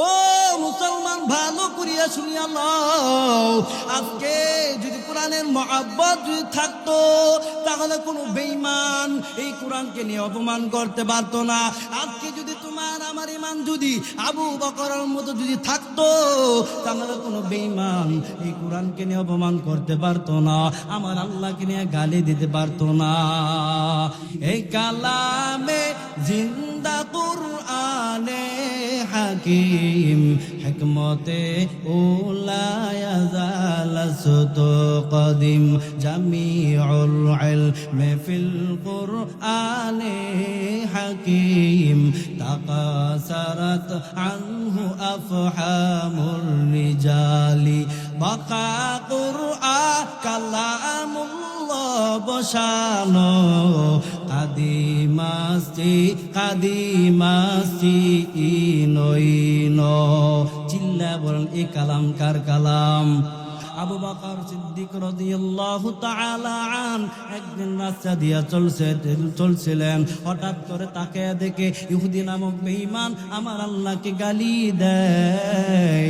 ও মুসলমান, ভালো করিয়া শুনিয়া লও, আজকে যদি কোরআনের মহব্বত যদি থাকতো তাহলে কোনো বেঈমান এই কোরআনকে নিয়ে অপমান করতে পারতো না। আজকে যদি তোমার আমার ঈমান যদি আবু বকরের মতো যদি থাকতো তাহলে কোনো বেঈমান এই কোরআনকে নিয়ে অপমান করতে পারতো না, আমার আল্লাহকে নিয়ে গালি দিতে পারতো না। এই কালামে জিন্দা কুরআনে হাকিম হিকমতে উলায়া জালাসত কদিম জামিউল ইলমি ফিল কুরআনে হাকিম তাকাসারাত আনহু আফহামুর রিজালি বাকা কুরআন কালামুল্লাহ বসানো কাদিমাসি ইনো চিল্লা বলেন এই কালাম কার কালাম? আবু বকর সিদ্দিক রাদিয়াল্লাহু তাআলা আন একদিন রাস্তা দিয়া চলছিলেন, হঠাৎ করে তাকে দেখে ইহুদি নামক বেঈমান আমার আল্লাহকে গালি দেয়।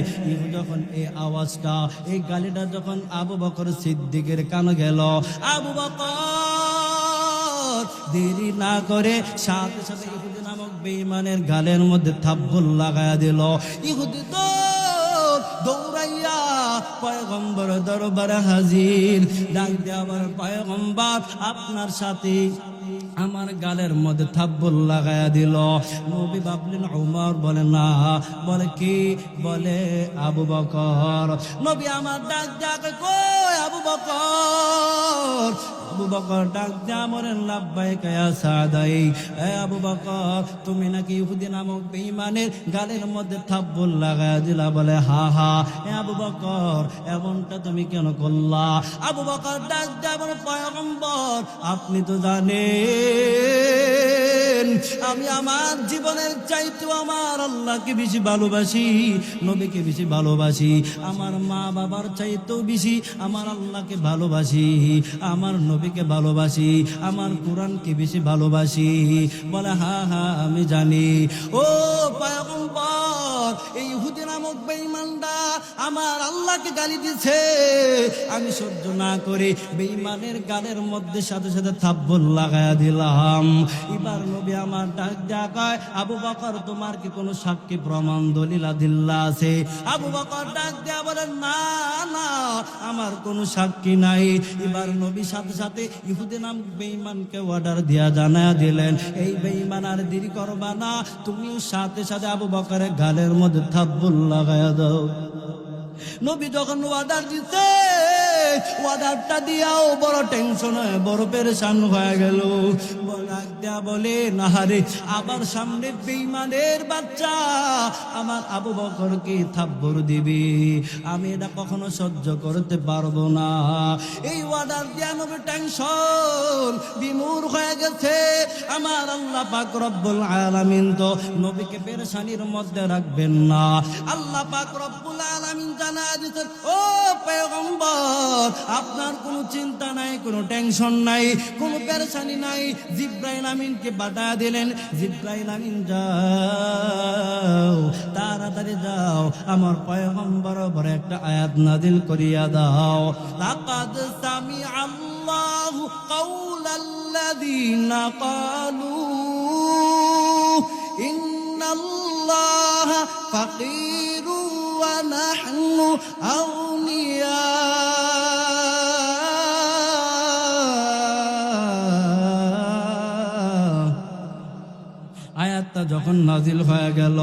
যখন এই আওয়াজটা, এই গালিটা যখন আবু বকর সিদ্দিকের কানে গেল, আবু বকর দেরি না করে সাথে সাথে ইহুদি নামক বেঈমানের গালের মধ্যে থাপ্পড় লাগায়া দিল। ইহুদি তো দৌড়াইয়া পয়গম্বর দরবারে হাজির, ডাক দিয়ে আবার পয়গম্বর আপনার সাথে আমার গালের মধ্যে থাপ্পড় লাগায়া দিল। নবী ভাবলেন উমর, বলে না, বলে কি? বলে আবু বকর। নবী আমার ডাক ডাকে কই আবু বকর? আবু বকর ডাক দিয়া বলেন লাব্বাইকা ইয়া সাদাই। এ আবু বকর, তুমি নাকি ইহুদি নামক বেঈমানের গালের মধ্যে থাপ্পড় লাগায়া দিলা? বলে হা হা। এ আবু বকর, এমনটা তুমি কেন করলা? আবু বকর ডাক দিয়া বলে পয়গম্বর, আপনি তো জানেন আমি আমার জীবনের চাইতেও আমার আল্লাহকে বেশি ভালোবাসি, নবীকে বেশি ভালোবাসি, আমার মা বাবার চাইতেও বেশি আমার আল্লাহকে ভালোবাসি, আমার নবীকে ভালোবাসি, আমার কোরআনকে বেশি ভালোবাসি। বলে হ্যাঁ হ্যাঁ আমি জানি। ও পয়গম্বর, এই ইহুদি নামক বেঈমানটা আমার আল্লাহকে গালি দিছে, আমি সহ্য না করে বেঈমানের গালের মধ্যে সাথে সাথে থাপ্পড় লাগায়া দিলাম। এবার নবী আমার ডাক ডাকায়, আবু বকর তোমার কি কোনো সাক্ষী প্রমাণ দলিল আদিল্লা আছে? আবু বকর ডাক দেয়া বলেন না না, আমার কোনো সাক্ষী নাই। এবার নবী সাথে সাথে ইহুদি নাম বেঈমানকে অর্ডার দিয়া জানায়া দিলেন, এই বেঈমান আর দেরি করবা না, তুমিও সাথে সাথে আবু বকরের গালের মধ্যে থাপ্পড় লাগায়া দাও। নবী যখন অর্ডার দিতে, অর্ডারটা দিয়াও বড় টেনশন হয়ে বড় পেরেশান হয়ে গেল। বলে না রে, আবার সামনে বেঈমানের বাচ্চা আমার আবু বকরকে থাপ্পড় দিবি, আমি এটা কখনো সহ্য করতে পারবো না। এই অর্ডার দিয়া নবী টেনশন বিমূঢ় হয়ে গেছে। আমার আল্লাহ পাক রব্বুল আলামিন তো নবীকে পেরেশানির মধ্যে রাখবেন না। আল্লাহ পাক রব্বুল আলামিন জানা দিতেন, ও পয়গম্বর আপনার কোনো চিন্তা নাই, কোনো টেনশন নাই, কোনো পেরেশানি নাই। জিব্রাইল আমিনকে পাঠিয়ে দিলেন, জিব্রাইল আমিন যাও, তাড়াতাড়ি যাও, আমার পয়গম্বর উপর একটা আয়াত নাযিল করিয়া দাও। লাকাদ সামিআ আল্লাহু কাওলাল্লাযীনা ক্বালু ইন্নাল্লাহা ফাকীরু ওয়া নাহনু আউনিয়া। আয়াতটা যখন নাজিল হয়ে গেল,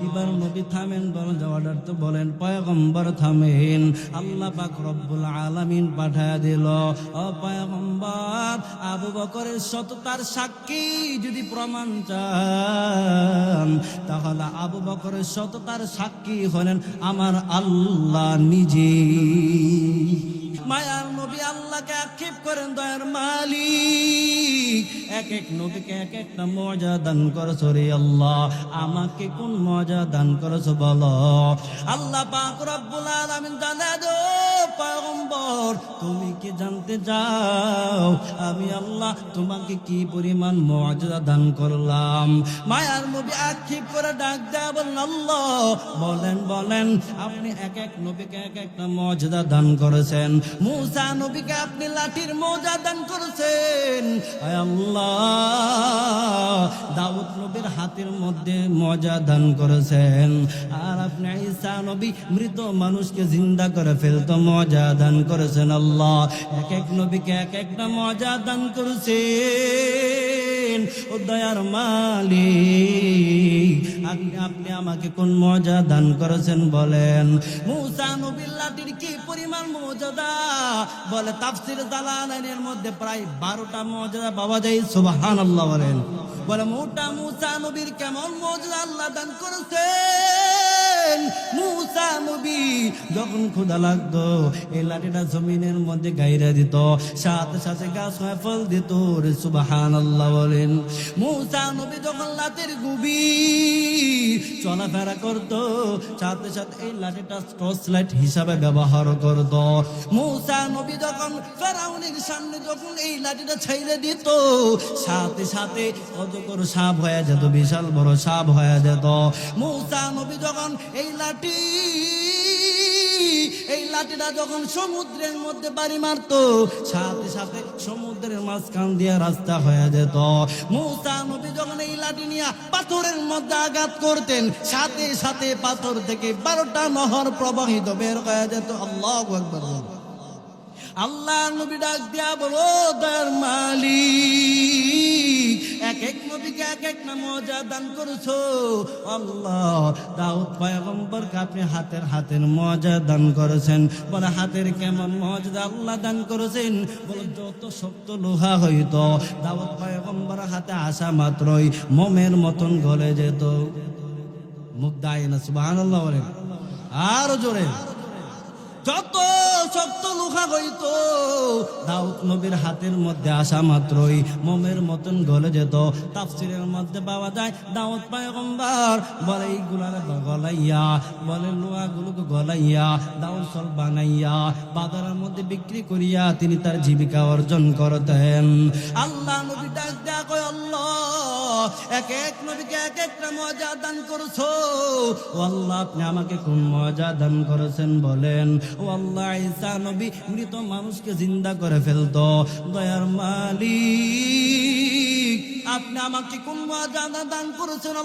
এবার নবী থামেন, বলেন অর্ডার তো বলেন পয়গম্বর থামেন। আল্লাহ পাক রব্বুল আলামিন পাঠায়া দিল, ও পয়গম্বর আবু বকরের সততার সাক্ষী যদি প্রমাণ চান, তাহলে আবু বকরের সততার সাক্ষী হলেন আমার আল্লাহ নিজেই। মায়ার নবী আল্লাহকে আক্ষেপ করেন, দয়ার মালিক এক এক নবীকে এক একটা মজা দান করছো রে আল্লাহ, আমাকে কোন মজা দান করছো বলো। আল্লাহ পাক রব্বুল আলামিন জানা দো পয়গম্বর, তুমি কি জানতে চাও আমি আল্লাহ তোমাকে কি পরিমাণ মুআজিজা দান করলাম? মায়ার নবী আক্ষেপ করে ডাক দেয়া বলেন, আল্লাহ বলেন বলেন, আপনি এক এক নবীকে এক একটা মুআজিজা দান করেছেন। মূসা নবীকে আপনি লাঠির মুআজিজা দান করেছেন, আয় আল্লাহ দাউদ নবীর হাতের মধ্যে মুআজিজা দান করেছেন, আর আপনি ঈসা নবী মৃত মানুষকে জিন্দা করে ফেলতো মুআজিজা দান করেছেন। আল্লাহ এক এক নবীকে এক একটা মুআজিজা দান করেছেন। ও দয়ার মালিক, আপনি আমাকে কোন মুআজিজা দান করেছেন বলেন? মূসা নবীর লাঠির কি পরিমাণ মুআজিজা? বলে তাফসীর জালালাইনের মধ্যে প্রায় 12টা মুআজিজা পাওয়া যায়। সুবহানাল্লাহ বলেন। বলে মোটা মূসা নবীর কেমন মুআজিজা আল্লাহ দান করেছেন? মূসা নবী যখন ক্ষুধা লাগতো এই লাঠিটা জমিনের মধ্যে গাইরা দিত, সাথে সাথে গাছ হয়ে ফল দিত। সুবহানাল্লাহ বলেন। মূসা নবী যখন লাঠির গুবি চলাফেরা করত, সাথে সাথে এই লাঠিটা টর্চ লাইট হিসাবে ব্যবহার করত। মূসা নবী যখন ফেরাউনের সামনে যখন এই লাঠিটা ছেড়ে দিত, সাথে সাথে অজগর সাপ হয়ে যেত, বিশাল বড় সাপ হয়ে যেত। মূসা নবী যখন এই লাঠিটা যখন সমুদ্রের মধ্যে বাড়ি মারতো, সাথে সাথে সমুদ্রের মাঝখান দিয়ে রাস্তা হয়ে যেত। মূসা নবী যখন এই লাঠি নিয়ে পাথরের মধ্যে আঘাত করতেন, সাথে সাথে পাথর থেকে 12টা নহর প্রবাহিত বের হয়ে যেত। আল্লাহু আকবার। আল্লাহ নবী ডাক দিয়া বলো, দয়ার মালিক এক এক নবীকে এক এক না মুআজিজা দান করেছো। আল্লাহ দাউদ পয়গম্বরকে আপনি হাতের মুআজিজা দান করেছেন। বলে হাতের কেমন মুআজিজা আল্লাহ দান করেছেন? বলে যত শক্ত লোহা হইতো দাউদ পয়গম্বর হাতে আসা মাত্রই মোমের মতন গলে যেত। মুখ দায় না, সুবহানাল্লাহ বলে আরো জোরে। যত শক্ত লোহা হইতো দাউদ নবীর হাতের মধ্যে আসা মাত্রই মোমের মতন গলে যেত। তাফসীরের মধ্যে পাওয়া যায় দাউদ পয়গম্বর বলে এইগুলার গলাইয়া, বলে লোহাগুলোকে গলাইয়া দাউদ সল বানাইয়া বাজারের মধ্যে বিক্রি করিয়া তিনি তার জীবিকা অর্জন করতেন। আল্লাহ নবী ডাক দেয়া কয়, আল্লাহ এক এক নবীকে এক একটা মুআজিজা দান করেছো। ও আল্লাহ আপনি আমাকে কোন মুআজিজা দান করেছেন বলেন? ও আল্লাহ ঈসা নবী মৃত মানুষকে জিন্দা করে ফেলতো। দয়ার মালিক আপনি আমাকে কোন মুআজিজা দান করেছেন?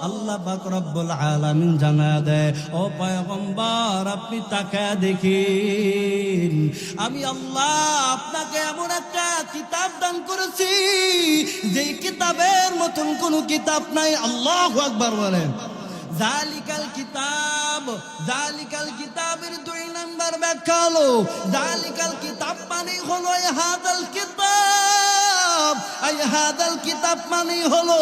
আল্লাহ পাক রব্বুল আলামিন জানা দেয়, ও পয়গম্বর আপনি তাকায় দেখেন, আমি আল্লাহ আপনাকে এমন একটা কিতাব দান করেছি যেই কিতাবের মতন কোন কিতাব নাই। আল্লাহু আকবার বলেন। জালিকাল কিতাবের 2 নাম্বার ব্যাখ্যা হলো, জালিকাল কিতাব মানে হলো হাদাল কিতাব। হাদাল কিতাব মানে হলো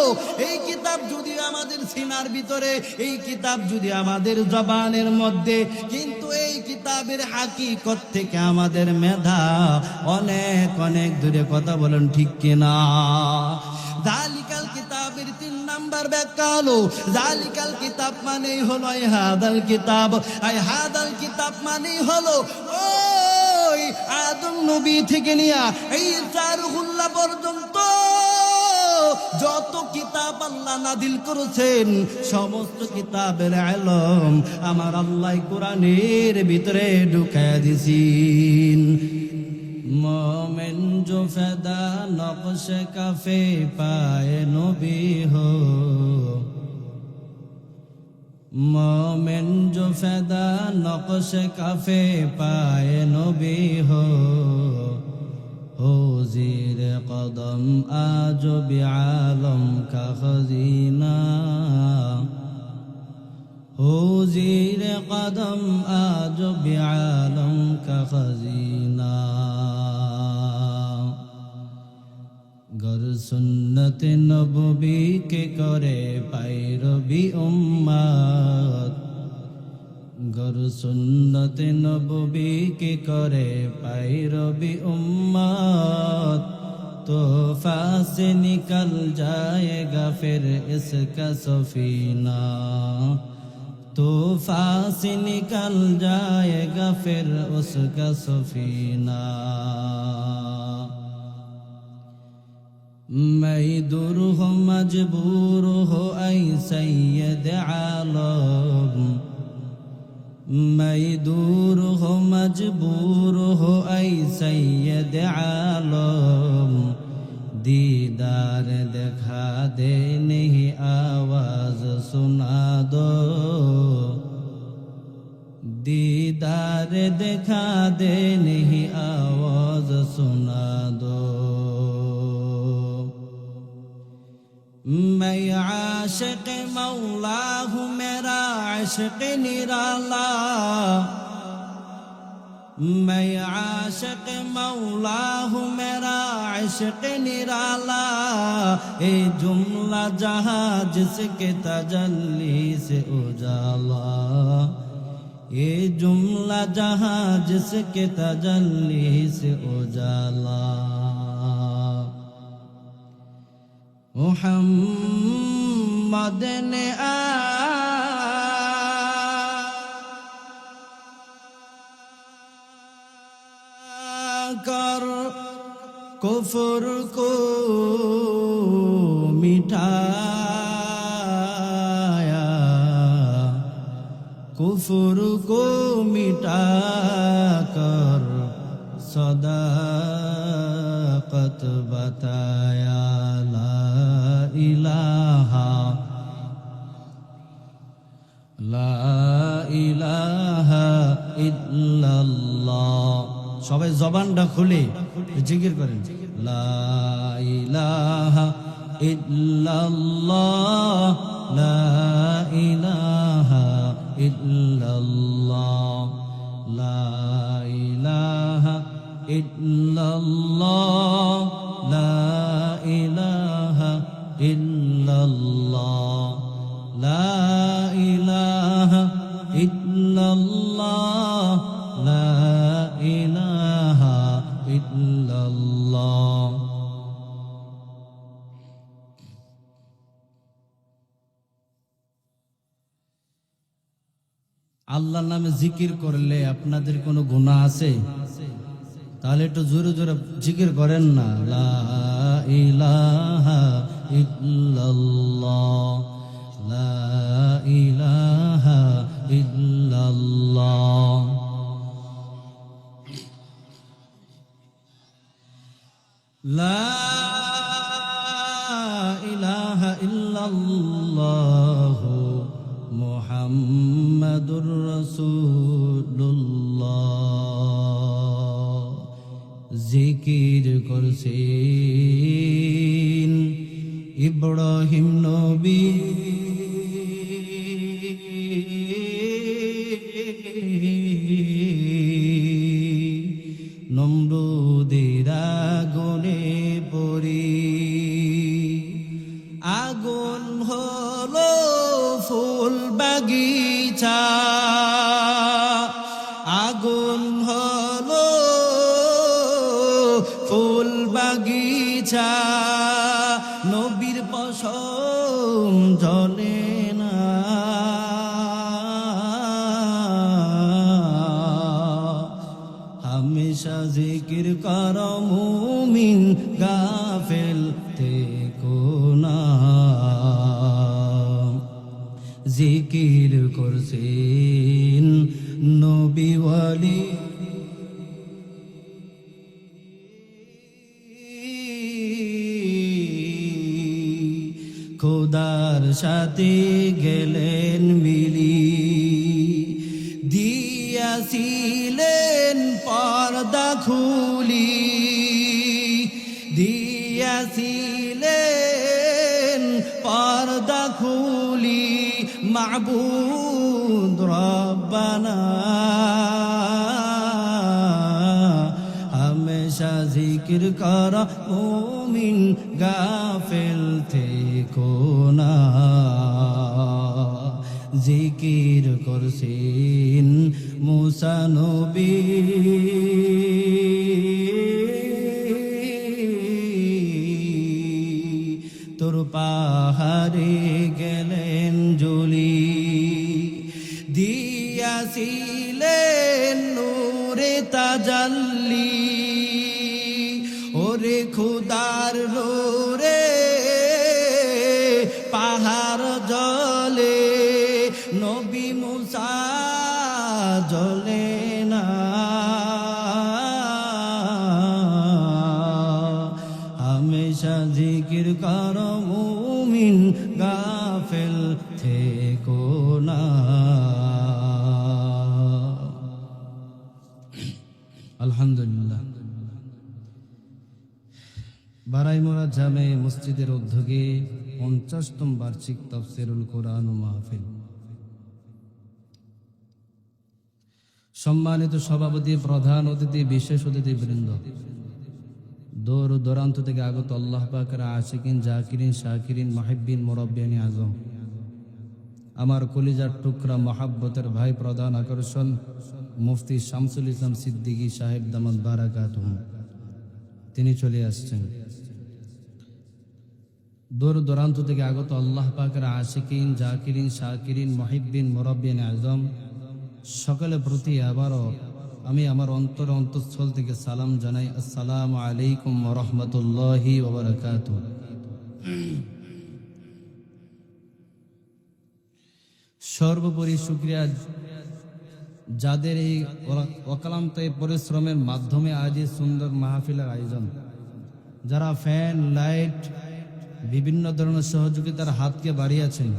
এই কিতাব যদি আমাদের সিনার ভিতরে, এই কিতাব যদি আমাদের জবানের মধ্যে, কিন্তু এই কিতাবের হাকিকত থেকে আমাদের মেধা অনেক অনেক দূরে। কথা বলেন ঠিক কিনা? জালিকাল কিতাবের 3 নাম্বার ব্যাখ্যা হলো, জালিকাল কিতাব মানে হলো হাদাল কিতাব। হাদাল কিতাব মানে হলো ওই আদম নবী থেকে নিয়া ঈসা রুহুল্লাহ পর্যন্ত যত কিতাব আল্লাহ নাযিল করেছেন সমস্ত কিতাবের ইলম আমার আল্লাহ কোরআনের ভিতরে ঢুকায় দিয়েছেন। मोमिन जो फैदा नक्श कफे पाए नबी हो, मोमिन जो फैदा नक्श कफे पाए नबी हो ज़ीर कदम आज बिआलम का खजीना, हो ज़ीर कदम आज बिआलम का खजीना। गर सुन्नत नबवी के करे पैरवी उम्मत, गर सुन्नत नबवी के करे पैरवी उम्मत, तोहफा से निकल जाएगा फिर इसका सफीना, तूफान से निकल जाएगा फिर उसका सफीना। मैं दूर हो मजबूर हो ऐ सैयद आलम, मैं दूर हो मजबूर हो ऐ सैयद आलम, दीदार दिखा दे नहीं आवाज सुना दो, दीदार दिखा दे नहीं आवाज सुना दो। मैं आशिक मौला हूँ मेरा इश्क निराला, मैं आशिक मौला हूँ मेरा इश्क निराला, ए जुमला जहाँ जिसके तजल्ली से उजाला, ये जुमला जहाँ जिसके तजल्ली से उजाला। मुहम्मद ने आकर कुफ्र को मिटाया, कुफ्र को मिटाकर सदाकत बताया। ला इलाहा इल्लाल्लाह। সবাই জবানটা খুলে জিকির করেন, লা ইলাহা ইল্লাল্লাহ, লা ইলাহা ইল্লাল্লাহ, লা ইলাহা ইল্লাল্লাহ, লা ইলাহা ইল্লাল্লাহ, লা ইলাহা ইল্লাল্লাহ, লা ইলাহা ইল্লাল্লাহ। আল্লাহর নামে জিকির করলে আপনাদের কোনো গুনাহ আছে? তাহলে একটু জোরে জোরে জিকির করেন না। লা ইলাহা ইল্লাল্লাহ, লা ইলাহা ইল্লাল্লাহ। লা ইলাহা ইল্লাল্লাহ মুহাম্মাদুর রাসূলুল্লাহ। জিকির করছেন ইব্রাহিম নবী, নমরুদের আগুনে পড়ে আগুন হলো ফুল বাগিচা, আগুন হলো ফুল বাগিচা, নবীর পশম জ্বলে না। হামেশা জিকির কর মুমিন, গাফেল থেকো না। জিকির করছেন নবী ওয়ালি, খোদার সাথে গেলেন মিলি, দিয়াছিলেন পর্দা খুলি, দিয়াছিলেন পর্দা খুলি, মাবুদ রব্বানা। হামেশা জিকির কর মুমিন, গাফেল থেকো না। জিকির করছেন মুসা নবী, তোর পাহাড়ে গেলেন জলি, দিয়াছিলেন নূরে তাজাল্লি, ওরে খুদার নূরে পাহাড় জলে, নবী মুসা জ্বলে না। হামেশা জিকির কর মুমিন, গাফেল থেকো না। আলহামদুলিল্লাহ, বারাইমুরা জামে মসজিদের উদ্যোগে 50তম বার্ষিক তাফসীরুল কোরআন ও মাহফিল। সম্মানিত সভাপতি, প্রধান অতিথি, বিশেষ অতিথিবৃন্দ, দূর দূরান্ত থেকে আগত আল্লাহ পাকের আশিকিন, জাকিরিন, শাকিরিন, মুহিব্বিন, মুরাব্বিয়ান আজম, আমার কলিজার টুকরা মহাব্বতের ভাই, প্রধান আকর্ষণ মুফতি শামসুল ইসলাম সিদ্দিকী সাহেব দামাত বারাকাতুহু, তিনি চলে আসছেন। দূর দূরান্ত থেকে আগত আল্লাহ পাকের আশিকিন, জাকিরিন, শাকিরিন, মুহিব্বিন, মুরাব্বিয়ান আজম সকলের প্রতি আবারও আমি আমার অন্তঃস্থল থেকে সালাম জানাই। আসসালামু আলাইকুম ওয়া রাহমাতুল্লাহি ওয়া বারাকাতুহু। সর্বোপরি শুকরিয়া যাদের এই অক্লান্ত পরিশ্রমের মাধ্যমে আজ এই সুন্দর মাহফিলের আয়োজন, যারা ফ্যান, লাইট, বিভিন্ন ধরনের সহযোগিতার হাতকে বাড়িয়েছেন,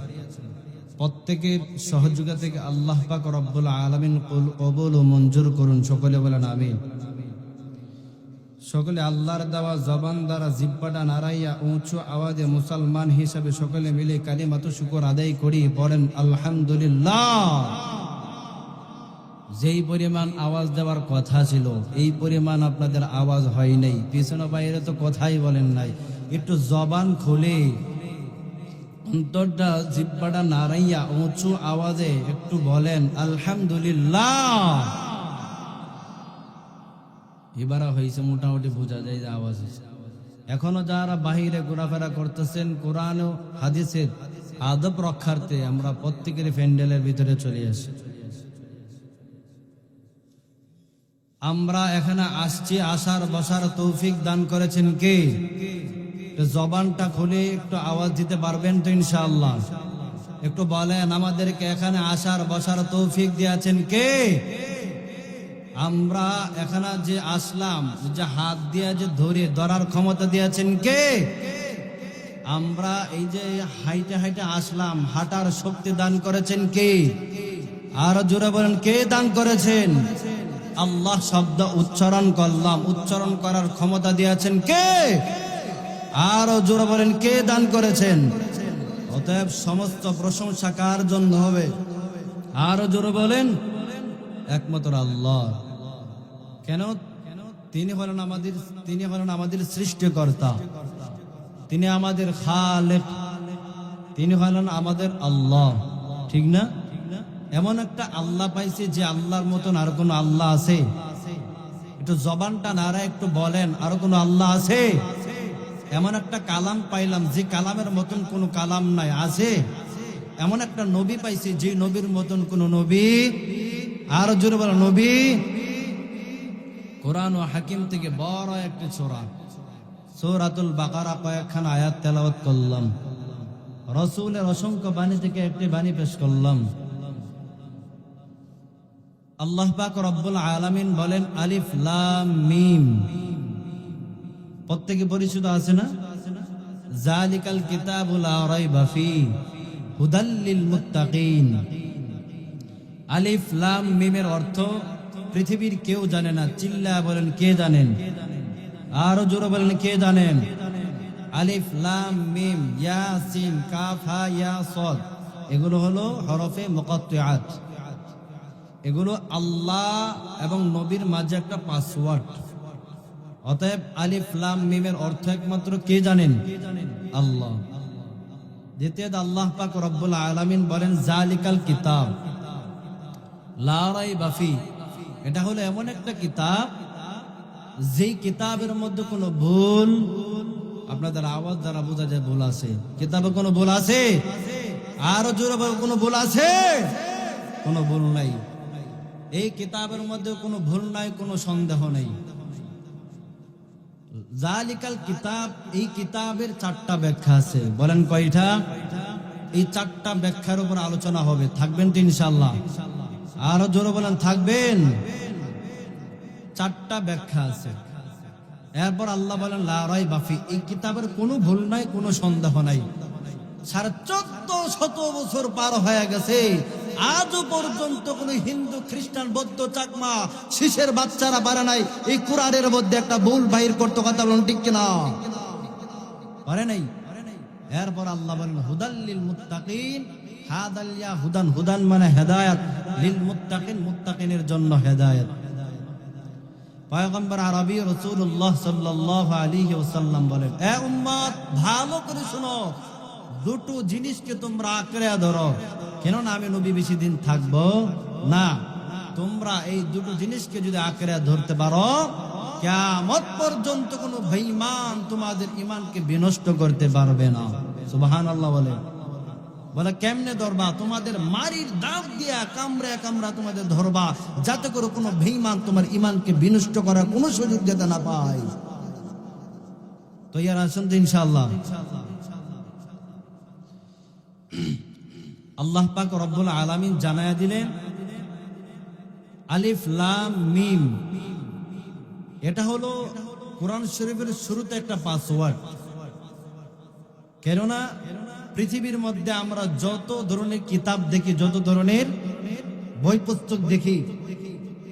প্রত্যেকের সহযোগিতা থেকে আল্লাহ পাক রব্বুল আলামিন কবুল ও মঞ্জুর করুন। সকলে বলেন আমিন। সকলে আল্লাহর দেওয়া জবান দ্বারা জিহ্বাটা নাড়াইয়া উঁচু আওয়াজে মুসলমান হিসাবে সকলে মিলে কালিমাতু শুকর আদায় করি, পড়েন আলহামদুলিল্লাহ। যেই পরিমাণ আওয়াজ দেওয়ার কথা ছিল এই পরিমাণ আপনাদের আওয়াজ হয় নাই, পিছনে বাইরে তো কথাই বলেন নাই। একটু জবান খুলে অন্তরটা জিহ্বাটা নাড়াইয়া উঁচু আওয়াজে একটু বলেন আলহামদুলিল্লাহ। এবার হয়েছে, মোটামুটি বোঝা যায় যে আওয়াজ হয়েছে। এখনো যারা বাহিরে ঘোরাফেরা করতেছেন, কোরআন ও হাদিসের আদব রক্ষার্থে আমরা প্রত্যেকের প্যান্ডেলের ভিতরে চলে আসি। আমরা এখানে আসছি, আসার বসার তৌফিক দান করেছেন কে? জবানটা খুলে একটু আওয়াজ দিতে পারবেন তো ইনশাআল্লাহ? একটু বলেন, আমাদেরকে এখানে আসার বসার তৌফিক দিয়েছেন কে? আমরা এখানে যে আসলাম, যে হাত দিয়ে যে ধরার ক্ষমতা দিয়েছেন কে? আমরা এই যে হাইটে হাইটে আসলাম, হাঁটার শক্তি দান করেছেন কে? আরো জোরে বলেন, কে দান করেছেন? আল্লাহ শব্দ উচ্চারণ করলাম, উচ্চারণ করার ক্ষমতা দিয়েছেন কে? আরো জোরে বলেন, কে দান করেছেন? অতএব সমস্ত প্রশংসা কার জন্য হবে? আরো জোরে বলেন, একমাত্র আল্লাহ। কেন? তিনি হলেন আমাদের সৃষ্টিকর্তা, তিনি আমাদের খালেক, তিনি হলেন আমাদের আল্লাহ। ঠিক না? এমন একটা আল্লাহ পাইছি যে আল্লাহর মতন আর কোন আল্লাহ আছে? একটু জবানটা নাড়া একটু বলেন, আর কোন আল্লাহ আছে? এমন একটা কালাম পাইলাম যে কালামের মতন কোন কালাম নাই, আছে? এমন একটা নবী পাইছি যে নবীর মতন কোন নবী, আর জোরে বলা নবী। কোরআন ও হাকিম থেকে বড় একটি সূরা, সূরাতুল বাকারা, কয়েকখানা আয়াত তেলাওয়াত করলাম। রাসূলের অসংখ্য বাণী থেকে একটি বাণী পেশ করলাম। আল্লাহ পাক রব্বুল আলামিন বলেন আলিফ লাম মিম। প্রত্যেকে পরিচিত আছে না? যালিকাল কিতাবু লা রাইবা ফীহি হুদাল লিল মুত্তাকিন। আলিফ লাম মিমের অর্থ পৃথিবীর কেউ জানে না। চিল্লা বলেন, কে জানেন? আরো জোরে বলেন, কে জানেন? আলিফ লাম মিম ইয়াসিন কাফ হা ইয়া সাদ, এগুলো হলো হরফে মুকাত্তিআত। এগুলো আল্লাহ এবং নবীর মাঝে একটা পাসওয়ার্ড। অতএব আলিফ লাম মিমের অর্থ একমাত্র কে জানেন? আল্লাহ। দ্বিতীয়ত আল্লাহ পাক রব্বুল আলামিন বলেন যালিকাল কিতাব লা রাইবা ফীহি। এটা হলো এমন একটা কিতাব যেই কিতাবের মধ্যে কোনো ভুল, আপনাদের আওয়াজ দ্বারা বোঝা যায় ভুল আছে। কিতাবে কোনো ভুল আছে? আরো জোরে বলো, কোনো ভুল আছে? কোনো ভুল নাই, এই কিতাবের মধ্যে কোনো ভুল নাই, কোনো সন্দেহ নেই। জালিকাল কিতাব, এই কিতাবের 4টা ব্যাখ্যা আছে। বলেন কয়টা? এই 4টা ব্যাখ্যার উপর আলোচনা হবে। থাকবেন তো ইনশাআল্লাহ? আরো জোরে বলেন, থাকবেন? 4টা ব্যাখ্যা আছে। এরপর আল্লাহ বলেন লা রাইবা ফি, এই কিতাবের কোনো ভুল নাই, কোনো সন্দেহ নাই। 1450 বছর পার হয়ে গেছে, আজও পর্যন্ত কোন হিন্দু, খ্রিস্টান, বৌদ্ধ, চাকমা, শিশের বাচ্চারা পারে নাই এই কোরআনের মধ্যে একটা ভুল বাহির করতে। কথা বলুন ঠিক কিনা? পারে নাই। এরপর আল্লাহ বলেন হুদাল লিল মুত্তাকিন, হাদালিয়া হুদান, হুদান মানে হেদায়েত, লিল মুত্তাকিন, মুত্তাকিনের জন্য হেদায়েত। পয়গম্বর আরবি রাসূলুল্লাহ সাল্লাল্লাহু আলাইহি ওয়াসাল্লাম বলেন, এ উম্মত ভালো করে শুনো, দুটো জিনিসকে তোমরা আঁকড়ে ধরো। কেননা আমি নবী বেশি দিন থাকবো না। তোমরা এই দুটো জিনিসকে যদি আঁকড়ে ধরতে পারো, কিয়ামত পর্যন্ত কোনো বেঈমান তোমাদের ঈমানকে বিনষ্ট করতে পারবে না। সুবহানাল্লাহ বলে। বলে কেমনে ধরবা? তোমাদের মারির দাঁত দিয়া কামড়া কামড়া তোমাদের ধরবা, যাতে করে কোনো বেঈমান তোমার ঈমানকে বিনষ্ট করার কোনো সুযোগ যাতে না পায়। তৈয়ার আছেন তো ইনশাআল্লাহ? আল্লাহ পাক রব্বুল আলামিন জানায়া দিলেন আলিফ লাম মিম, এটা হলো কোরআন শরীফের শুরুতে একটা পাসওয়ার্ড। কেননা পৃথিবীর মধ্যে আমরা যত ধরনের কিতাব দেখি, যত ধরনের বই পুস্তক দেখি,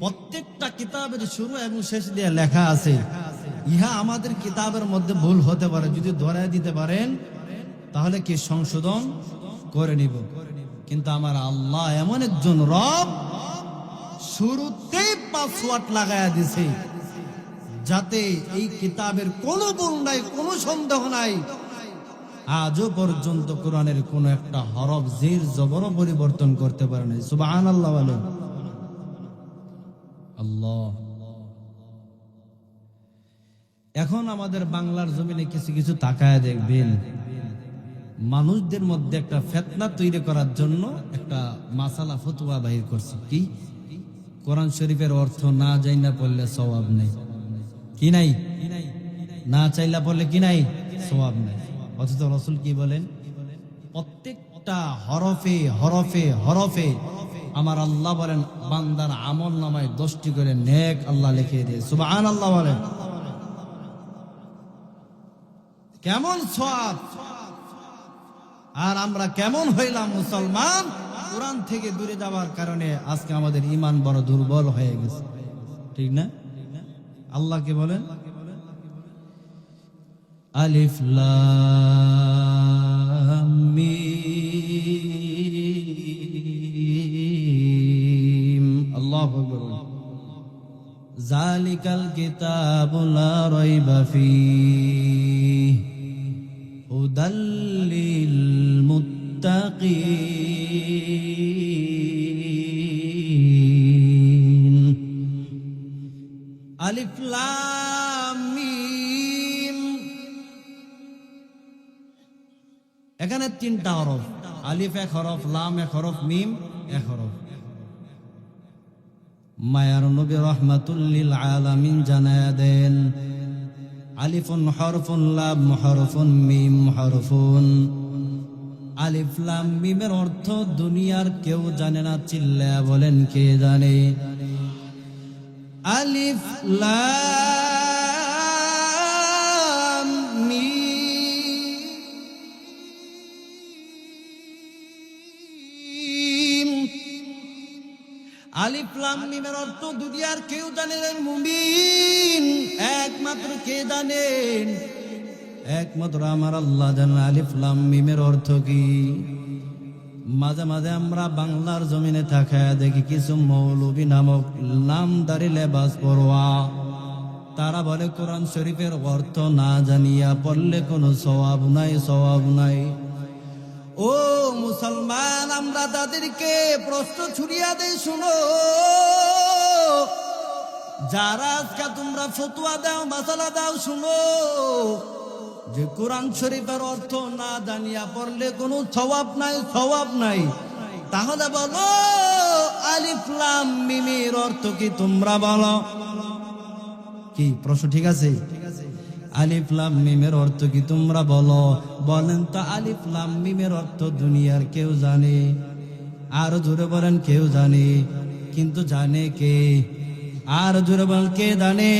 প্রত্যেকটা কিতাবের শুরু এবং শেষ দিয়ে লেখা আছে ইহা আমাদের কিতাবের মধ্যে ভুল হতে পারে, যদি ধরায় দিতে পারেন তাহলে কি সংশোধন করে নিব। কিন্তু আমার আল্লাহ এমন একজন রব, শুরুতেই পাসওয়ার্ড লাগায়া দিছে যাতে এই কিতাবের কোনো ভুল নাই, কোনো সন্দেহ নাই। আজও পর্যন্ত কোরআনের কোন একটা হরফ, জের, জবর পরিবর্তন করতে পারে নাই। সুবহানাল্লাহ বলেন। আল্লাহ। এখন আমাদের বাংলার জমিনে কিছু কিছু তাকায় দেখবেন, মানুষদের মধ্যে একটা ফিতনা তৈরি করার জন্য একটা মাসালা ফতোয়া বাহির করছে। কি? কোরআন শরীফের অর্থ না জাইনা পড়লে সওয়াব নেই। কি নাই? না চাইলা পড়লে কি নাই? সওয়াব নাই। অথচ রাসূল কি বলেন? প্রত্যেকটা হরফে হরফে হরফে আমার আল্লাহ বলেন বান্দার আমল নামায় 10টি করে নেক আল্লাহ লিখে দেয়। সুবহানাল্লাহ বলেন। কেমন সওয়াব! আর আমরা কেমন হইলাম মুসলমান? কোরআন থেকে দূরে যাওয়ার কারণে আজকে আমাদের ঈমান বড় দুর্বল হয়ে গেছে, ঠিক না? আল্লাহকে বলেন আলিফ লাম মিম, আল্লাহু আকবার। যালিকাল কিতাবু লা রাইবা ফীহি হুদাল লিল মুত্তাকিন। আলিফ লাম মিম, এখানে 3টা হরফ। আলিফ 1 হরফ, লাম 1 হরফ, মিম 1 হরফ। মায়ার নবী রাহমাতুল লিল আলামিন জানায়া দেন আলিফুন হরফুন, লাম হরফুন, মিম হরফুন। আলিফ লাম মিমের অর্থ দুনিয়ার কেউ জানে না, চিল্লায়া বলেন কে জানে? আলিফ লাম মিম। আলিফ লাম মিমের অর্থ দুনিয়ার কেউ জানে না, মুমিন একমাত্র কে জানেন? একমাত্র আমার আল্লাহ জানেন আলিফ লাম মিমের অর্থ কি। মাঝে মাঝে আমরা বাংলার জমিনে থাকায় দেখি কিছু মৌলবী নামক নামদারি লেবাস পড়ুয়া, তারা বলে কোরআন শরীফের অর্থ না জানিয়া পড়লে কোনো সওয়াব নাই, সওয়াব নাই। ও মুসলমান, আমরা তাদেরকে প্রশ্ন ছুড়িয়া দেই, শুনো, যারা আজকে তোমরা ফতোয়া দাও, মাসালা দাও, শুনো, যে কোরআন শরীফের অর্থ না জানিয়া পড়লে কোনো সওয়াব নাই, সওয়াব নাই, তাহলে বলো লাম মিমের অর্থ কি তোমরা বলো? কি প্রশ্ন ঠিক আছে? আলিফ লাম মিমের অর্থ কি তোমরা বলো? বলেন তো আলিফ লাম মিমের অর্থ দুনিয়ার কেউ জানে? আরো জোরে বলেন কেউ জানে? কিন্তু জানে কে? আর জোরে বলেন কে জানে?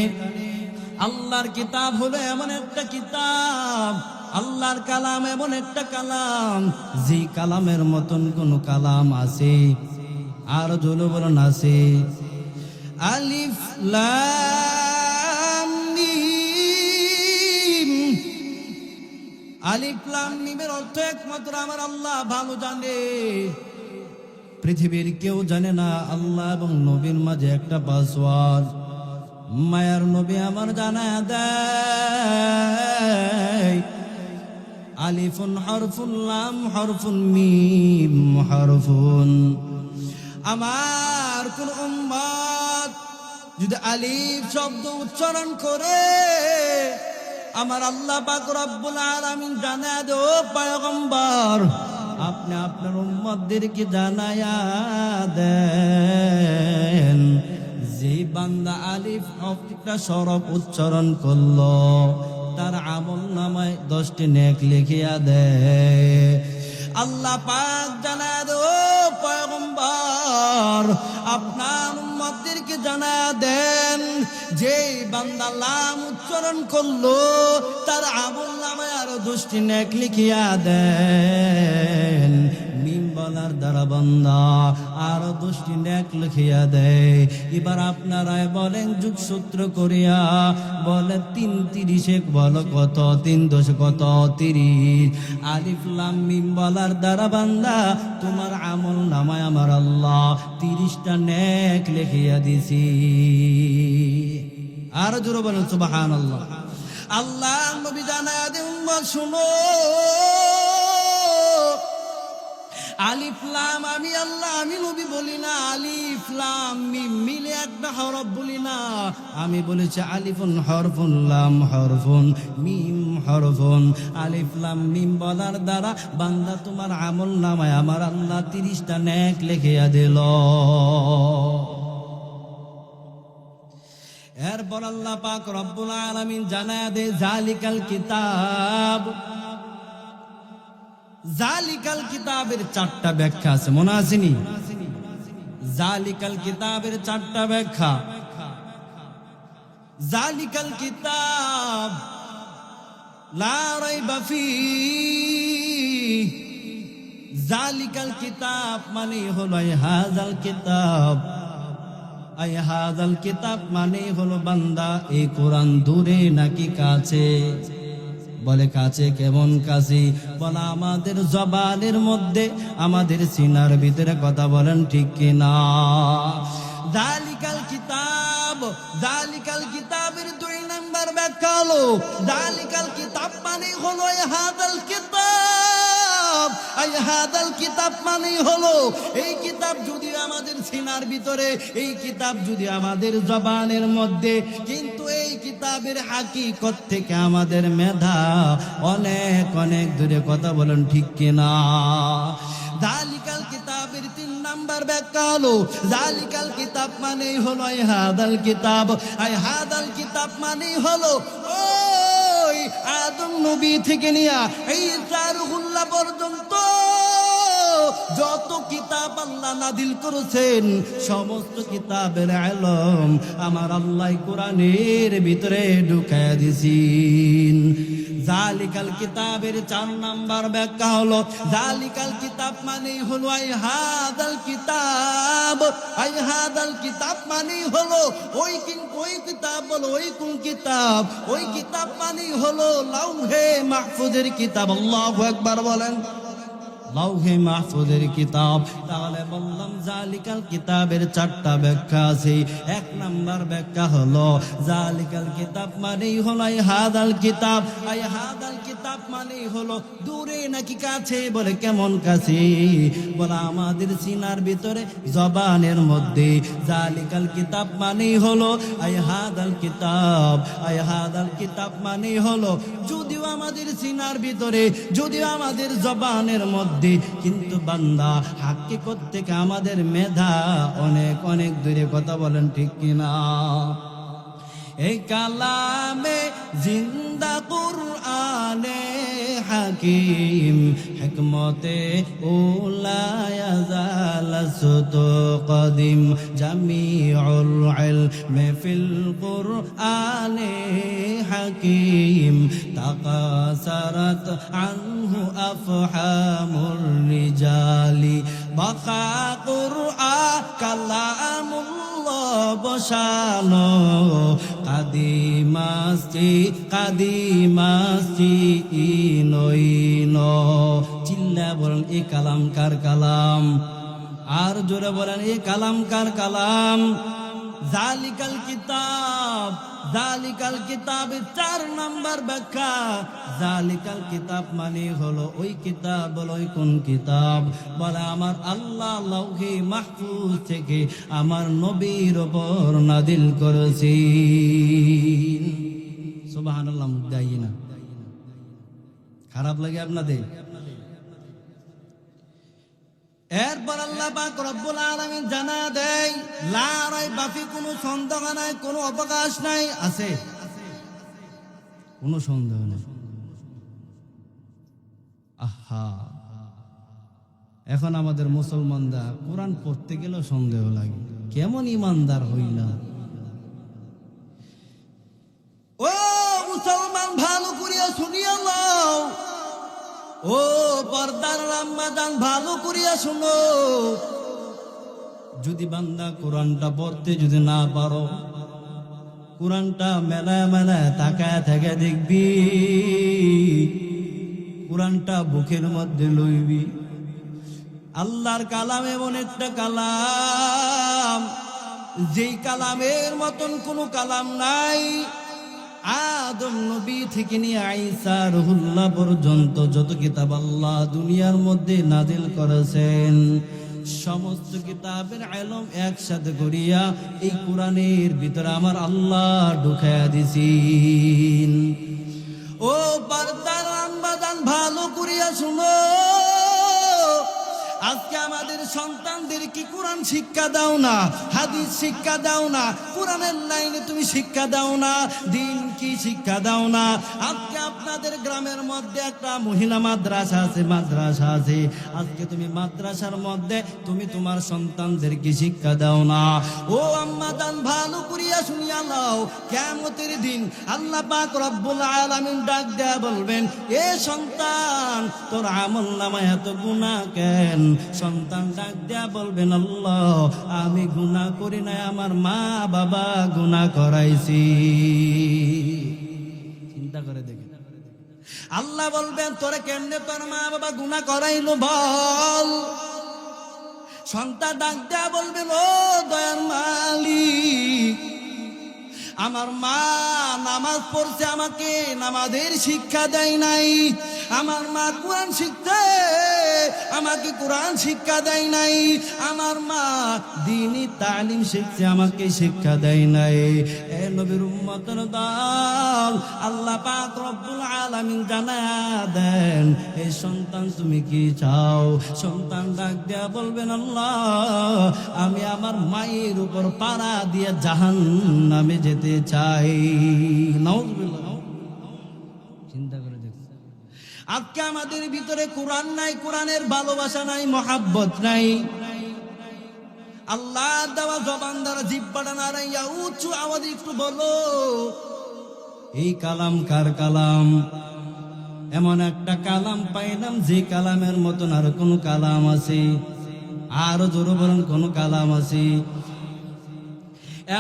আল্লাহর কিতাব হলো এমন একটা কিতাব, আল্লাহর কালাম এমন একটা কালাম, যে কালামের মতন কোন কালাম আছে? আর জোরে বলেন আছে? আলিফ লাম মিম, আলিফ লাম মিমের অর্থ একমাত্র আমার আল্লাহ ভালো জানে, পৃথিবীর কেউ জানে না। আল্লাহ এবং নবীর মাঝে একটা পাসওয়ার্ড, মায়ার নবী আমার জানায়া দেয়, আলিফুন হরফুন লাম হরফুন মিম হরফুন। আমার কোন উম্মত যদি আলিফ শব্দ উচ্চারণ করে, আমার আল্লাহ পাক রব্বুল আলামিন জানায়া দে, ও পয়গম্বর আপনি আপনার উম্মতদেরকে জানায়া দেন, যে বান্দা আলিফ একটা সরব উচ্চারণ করলো তার আমল নামায় 10টি নেক লিখিয়া দেয়। আল্লাহ পাক জানায়া দে, ও পয়গম্বর আপনার উম্মতদেরকে জানায়া দেন, যে বান্দা লাম উচ্চারণ করলো তার আমল নামায় আরো 10টি নেক লিখিয়া দেন। মিম বলার দ্বারা বান্দা আরো 10টি নেক লিখিয়া দেয়। এবার আপনারাই বলেন যোগসূত্র করিয়া, বলে 3 30 বলো কত? 3 10 কত? 30। আলিফ লাম মিম বলার দ্বারা বান্দা তোমার আমল নামায় আমার আল্লাহ 30টা নেক লিখিয়া দিছি। আর জোরে বলেন সুবহানাল্লাহ। আল্লাহ নবী জানায়া দে, উম্মত শুনো, আলিফ লাম আমি আল্লাহ আমি নবী বলি না, আলিফ লাম মিম মিলে একটা হরফ বলি না, আমি বলেছি আলিফুন হরফুন লাম হরফুন মিম হরফুন। আলিফ লাম মিম বলার দ্বারা বান্দা তোমার আমল নামায় আমার আল্লাহ 30টা নেক লিখিয়া দিল। এরপর আল্লাহ পাক রব্বুল আলামিন জানায়া দে, জালিকাল কিতাব। জালিকাল কিতাবের 4টা ব্যাখ্যা আছে, মনে আসেনি? জালিকাল কিতাবের 4টা ব্যাখ্যা। জালিকাল কিতাব লা রাইবা ফীহ, জালিকাল কিতাব মানে হলো হাযাল কিতাব। আই হাযাল কিতাব মানে হলো বান্দা এই কোরআন দূরে নাকি কাছে? বলে কাছে। কেমন কাছে? বলা আমাদের জবানের মধ্যে, আমাদের সিনার ভিতরে। কথা বলেন ঠিক কিনা? জালিকাল কিতাব, জালিকাল কিতাবের 2 নম্বর ব্যাখ্যা হলো, জালিকাল কিতাব মানে হলো হাযাল কিতাব। আই হাযাল কিতাব মানে হলো এই কিতাব যদি আমাদের সিনার ভিতরে, এই কিতাব যদি আমাদের জবানের মধ্যে, কিন্তু এই কিতাবের হাকিকত থেকে আমাদের মেধা অনেক অনেক দূরে। কথা বলেন ঠিক কিনা? জালিকাল কিতাবের 3 নম্বর ব্যাখ্যা হলো, জালিকাল কিতাব মানে হলো হাযাল কিতাব। আই হাযাল কিতাব মানে হলো ওই আদম নবী থেকে নিয়া এই রুহুল্লাহ পর্যন্ত যত কিতাব আল্লাহ নাদিল করেছেন, সমস্ত কিতাবের ইলম আমার আল্লাহ কোরআনের ভিতরে ঢুকায়া দিয়েছেন। জালিকাল কিতাবের 4 নম্বর ব্যাখ্যা হলো, জালিকাল কিতাব মানে হলো আই হাযাল কিতাব। আই হাযাল কিতাব মানে হলো ওই কিতাব, বলো ওই কোন কিতাব? ওই কিতাব মানে হলো লাউহে মাহফুজের কিতাব। আল্লাহু আকবার বলেন। লাউহে মাহফুজের কিতাব। তাহলে বললাম জালিকাল কিতাবের 4টা ব্যাখ্যা আছে। 1 নম্বর ব্যাখ্যা হলো জালিকাল কিতাব মানেই হলো হাযাল কিতাব। আই হাযাল কিতাব মানেই হলো দূরে নাকি কাছে? বলে কেমন কাছে? বলে আমাদের সিনার ভিতরে জবানের মধ্যে। জালিকাল কিতাব মানেই হলো আই হাযাল কিতাব। আই হাযাল কিতাব মানেই হলো যদিও আমাদের সিনার ভিতরে, যদিও আমাদের জবানের মধ্যে মধ্যে, কিন্তু বান্দা হাকিকত থেকে আমাদের মেধা অনেক অনেক দূরে। কথা বলেন ঠিক কিনা? এই কালামে জিন্দা কুরআনে হাকিম, হিকমতে উলায়া জালাসত কদিম, জামিউল ইলমি ফিল কুরআনে হাকিম, তাকাসারাত আনহু আফহামুর রিজালি, বাকা কুরআন কালামুল্লাহ বসানো, কাদিমাস্তি কাদিমাস্তি ইনো। চিল্লা বলেন এই কালাম কার কালাম? আর জোরে বলেন এই কালাম কার কালাম? জালিকাল কিতাব, জালিকাল কিতাবের 4 নাম্বার ব্যাখ্যা। জালিকাল কিতাব মানে হলো ওই কিতাব। বলো ওই কোন কিতাব? বলে আমার আল্লাহ লাউহে মাহফুজ থেকে আমার নবীর উপর নাদিল করেছেন। সুবহানাল্লাহ। মুদাই না, খারাপ লাগে আপনাদের? এরপর আল্লাহ পাক রব্বুল আলামিন জানা দেয়, লা রাইবা ফি, কোনো সন্দেহ নাই, কোনো অবকাশ নাই। আছে? কোনো সন্দেহ নেই। আহা, এখন আমাদের মুসলমানরা কোরআন পড়তে গেলেও সন্দেহ লাগে, কেমন ইমানদার হইলা? ও মুসলমান, ভালো করিয়া শুনিয়া লও। ও পর্দার আম্মাজান, ভালো করিয়া শুনো। যদি বান্দা কোরআনটা পড়তে যদি না পারো, কোরআনটা মেলায় মেলায় তাকায় থেকে দেখবি, কোরআনটা বুকের মধ্যে লইবি। আল্লাহর কালাম এমন একটা কালাম, যেই কালামের মতন কোনো কালাম নাই। আদম নবী থেকে নিয়ে ঈসা রুহুল্লাহ পর্যন্ত যত কিতাব আল্লাহ দুনিয়ার মধ্যে নাজিল করেছেন, সমস্ত কিতাবের ইলম একসাথে করিয়া এই কোরআনের ভিতরে আমার আল্লাহ ঢুকাইয়া দিছেন। ও পর্দার আম্মাজান, ভালো করিয়া শুনো। আজকে আমাদের সন্তানদের কি কোরআন শিক্ষা দাও না? হাদিস শিক্ষা দাও না? কোরআনের লাইনে তুমি শিক্ষা দাও না? দিন কি শিক্ষা দাও না? আজকে আপনাদের গ্রামের মধ্যে একটা মহিলা মাদ্রাসা আছে, আজকে তুমি মাদ্রাসার মধ্যে তুমি তোমার সন্তানদেরকে শিক্ষা দাও না। ও আম্মা জান, ভালো করিয়া শুনিয়া নাও, কিয়ামতের দিন আল্লাহ পাক রব্বুল আলামিন ডাক দেয়া বলবেন, এ সন্তান, তোর আমলনামায় এত গুনাহ কেন? সন্তান ডাক দেয়া বলবেন, আল্লাহ, আমি গুনাহ করি নাই, আমার মা বাবা গুনাহ করাইছি। চিন্তা করে দেখেন, আল্লাহ বলবেন, তোরে কেমনে তোর মা বাবা গুনাহ করাইলো বল? সন্তান ডাক দেয়া বলবেন, ও দয়ার মালিক, আমার মা নামাজ পড়ছে, আমাকে নামাজের শিক্ষা দেয় নাই। আমার মা কোরআন শিখতে আমাকে কোরআন শিক্ষা দেয় নাই। আমার মা দ্বীনি তালিম শিখছে, আমাকে শিক্ষা দেয় নাই। এ নবীর উম্মতের দল, আল্লাহ পাক রব্বুল আলামিন জানায়া দেন, এই সন্তান তুমি কি চাও? সন্তান ডাক দেয়া বলবেন, আল্লাহ, আমি আমার মায়ের উপর পাড়া দিয়ে জাহান্নামে যেতে চাই। নাউযুবিল্লাহ। চিন্তা করে দেখুন, আজকে আমাদের ভিতরে কোরআন নাই, কোরআনের ভালোবাসা নাই, মহাব্বত নাই। আল্লাহ দেওয়া জবান দ্বারা জিহ্বাটা নাড়াইয়া উঁচু আওয়াজে একটু বলো, এই কালাম কার কালাম? এমন একটা কালাম পাইলাম যে কালামের মতন আর কোন কালাম আছে? আরো জোরে বলেন, কোন কালাম আছে?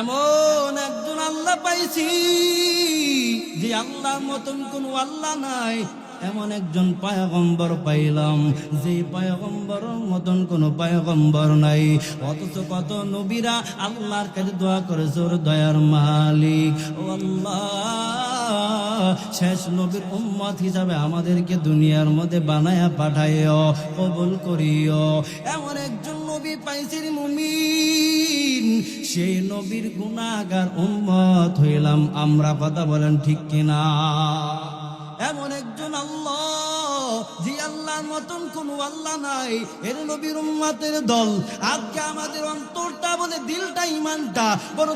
এমন একজন আল্লাহ পাইছি যে আল্লাহর মতন কোন আল্লাহ নাই। এমন একজন পয়গম্বর পাইলাম যে পয়গম্বরের মতন কোন পয়গম্বর নাই। অথচ কত নবীরা আল্লাহর কাছে দোয়া করেছে, ওর দয়ার মালিক, ও আল্লাহ, শেষ নবীর উম্মত হিসাবে আমাদেরকে দুনিয়ার মধ্যে বানায়া পাঠাইও, কবুল করিও। এমন একজন নবী পাইছি মুমিন, সেই নবীর গুনাহগার উম্মত হইলাম আমরা। কথা বলেন ঠিক কিনা? এমন একজন আল্লাহ, যে আল্লাহ তোমার মতন কোন আল্লাহ নাই, এর নবীর উম্মতের দল। আজকে আমাদের অন্তরটা বলে দিলটা ইমানটা বড়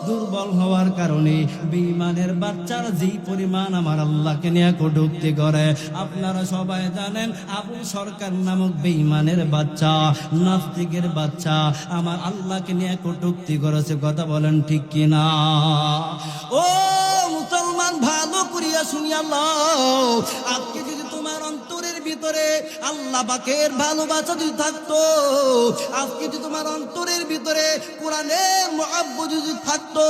দুর্বল হওয়ার কারণে বেঈমানের বাচ্চারা যেই পরিমাণ আমার আল্লাহকে নিয়ে কটূক্তি করে, আপনারা সবাই জানেন আবু সরকার নামক বেঈমানের বাচ্চা, নাস্তিকের বাচ্চা আমার আল্লাহকে নিয়ে কটূক্তি করেছে। কথা বলেন ঠিক কিনা? ও মুসলমান, ভালো করিয়া শুনিয়া লও, আজকে যদি তোমার অন্তরের ভিতরে আল্লাহ পাকের ভালোবাসা যদি থাকতো, আজকে যদি তোমার অন্তরের ভিতরে কোরআনের মহব্বত যদি থাকতো,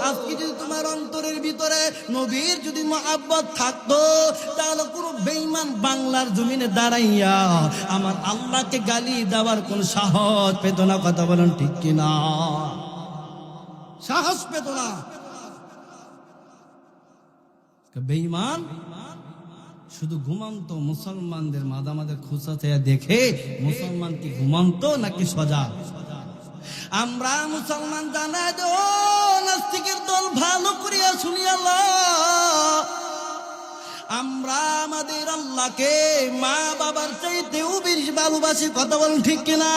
আজকে যদি তোমার অন্তরের ভিতরে নবীর যদি মহব্বত থাকতো, তাহলে কোনো বেঈমান বাংলার জমিনে দাঁড়াইয়া আমার আল্লাহকে গালি দেওয়ার কোন সাহস পেত না। কথা বলেন ঠিক কিনা? সাহস পেত না। বেঈমান শুধু ঘুমন্ত মুসলমানদের মাঝে খুঁচা চেয়ে দেখে মুসলমান কি ঘুমন্ত নাকি সজাগ। আমরা মুসলমান জানা দো নাস্তিকের দল, ভালো করিয়া শুনিয়া লও, আমরা আমাদের আল্লাহকে মা বাবার চাইতেও বেশি ভালোবাসি। কথা বলেন ঠিক কিনা?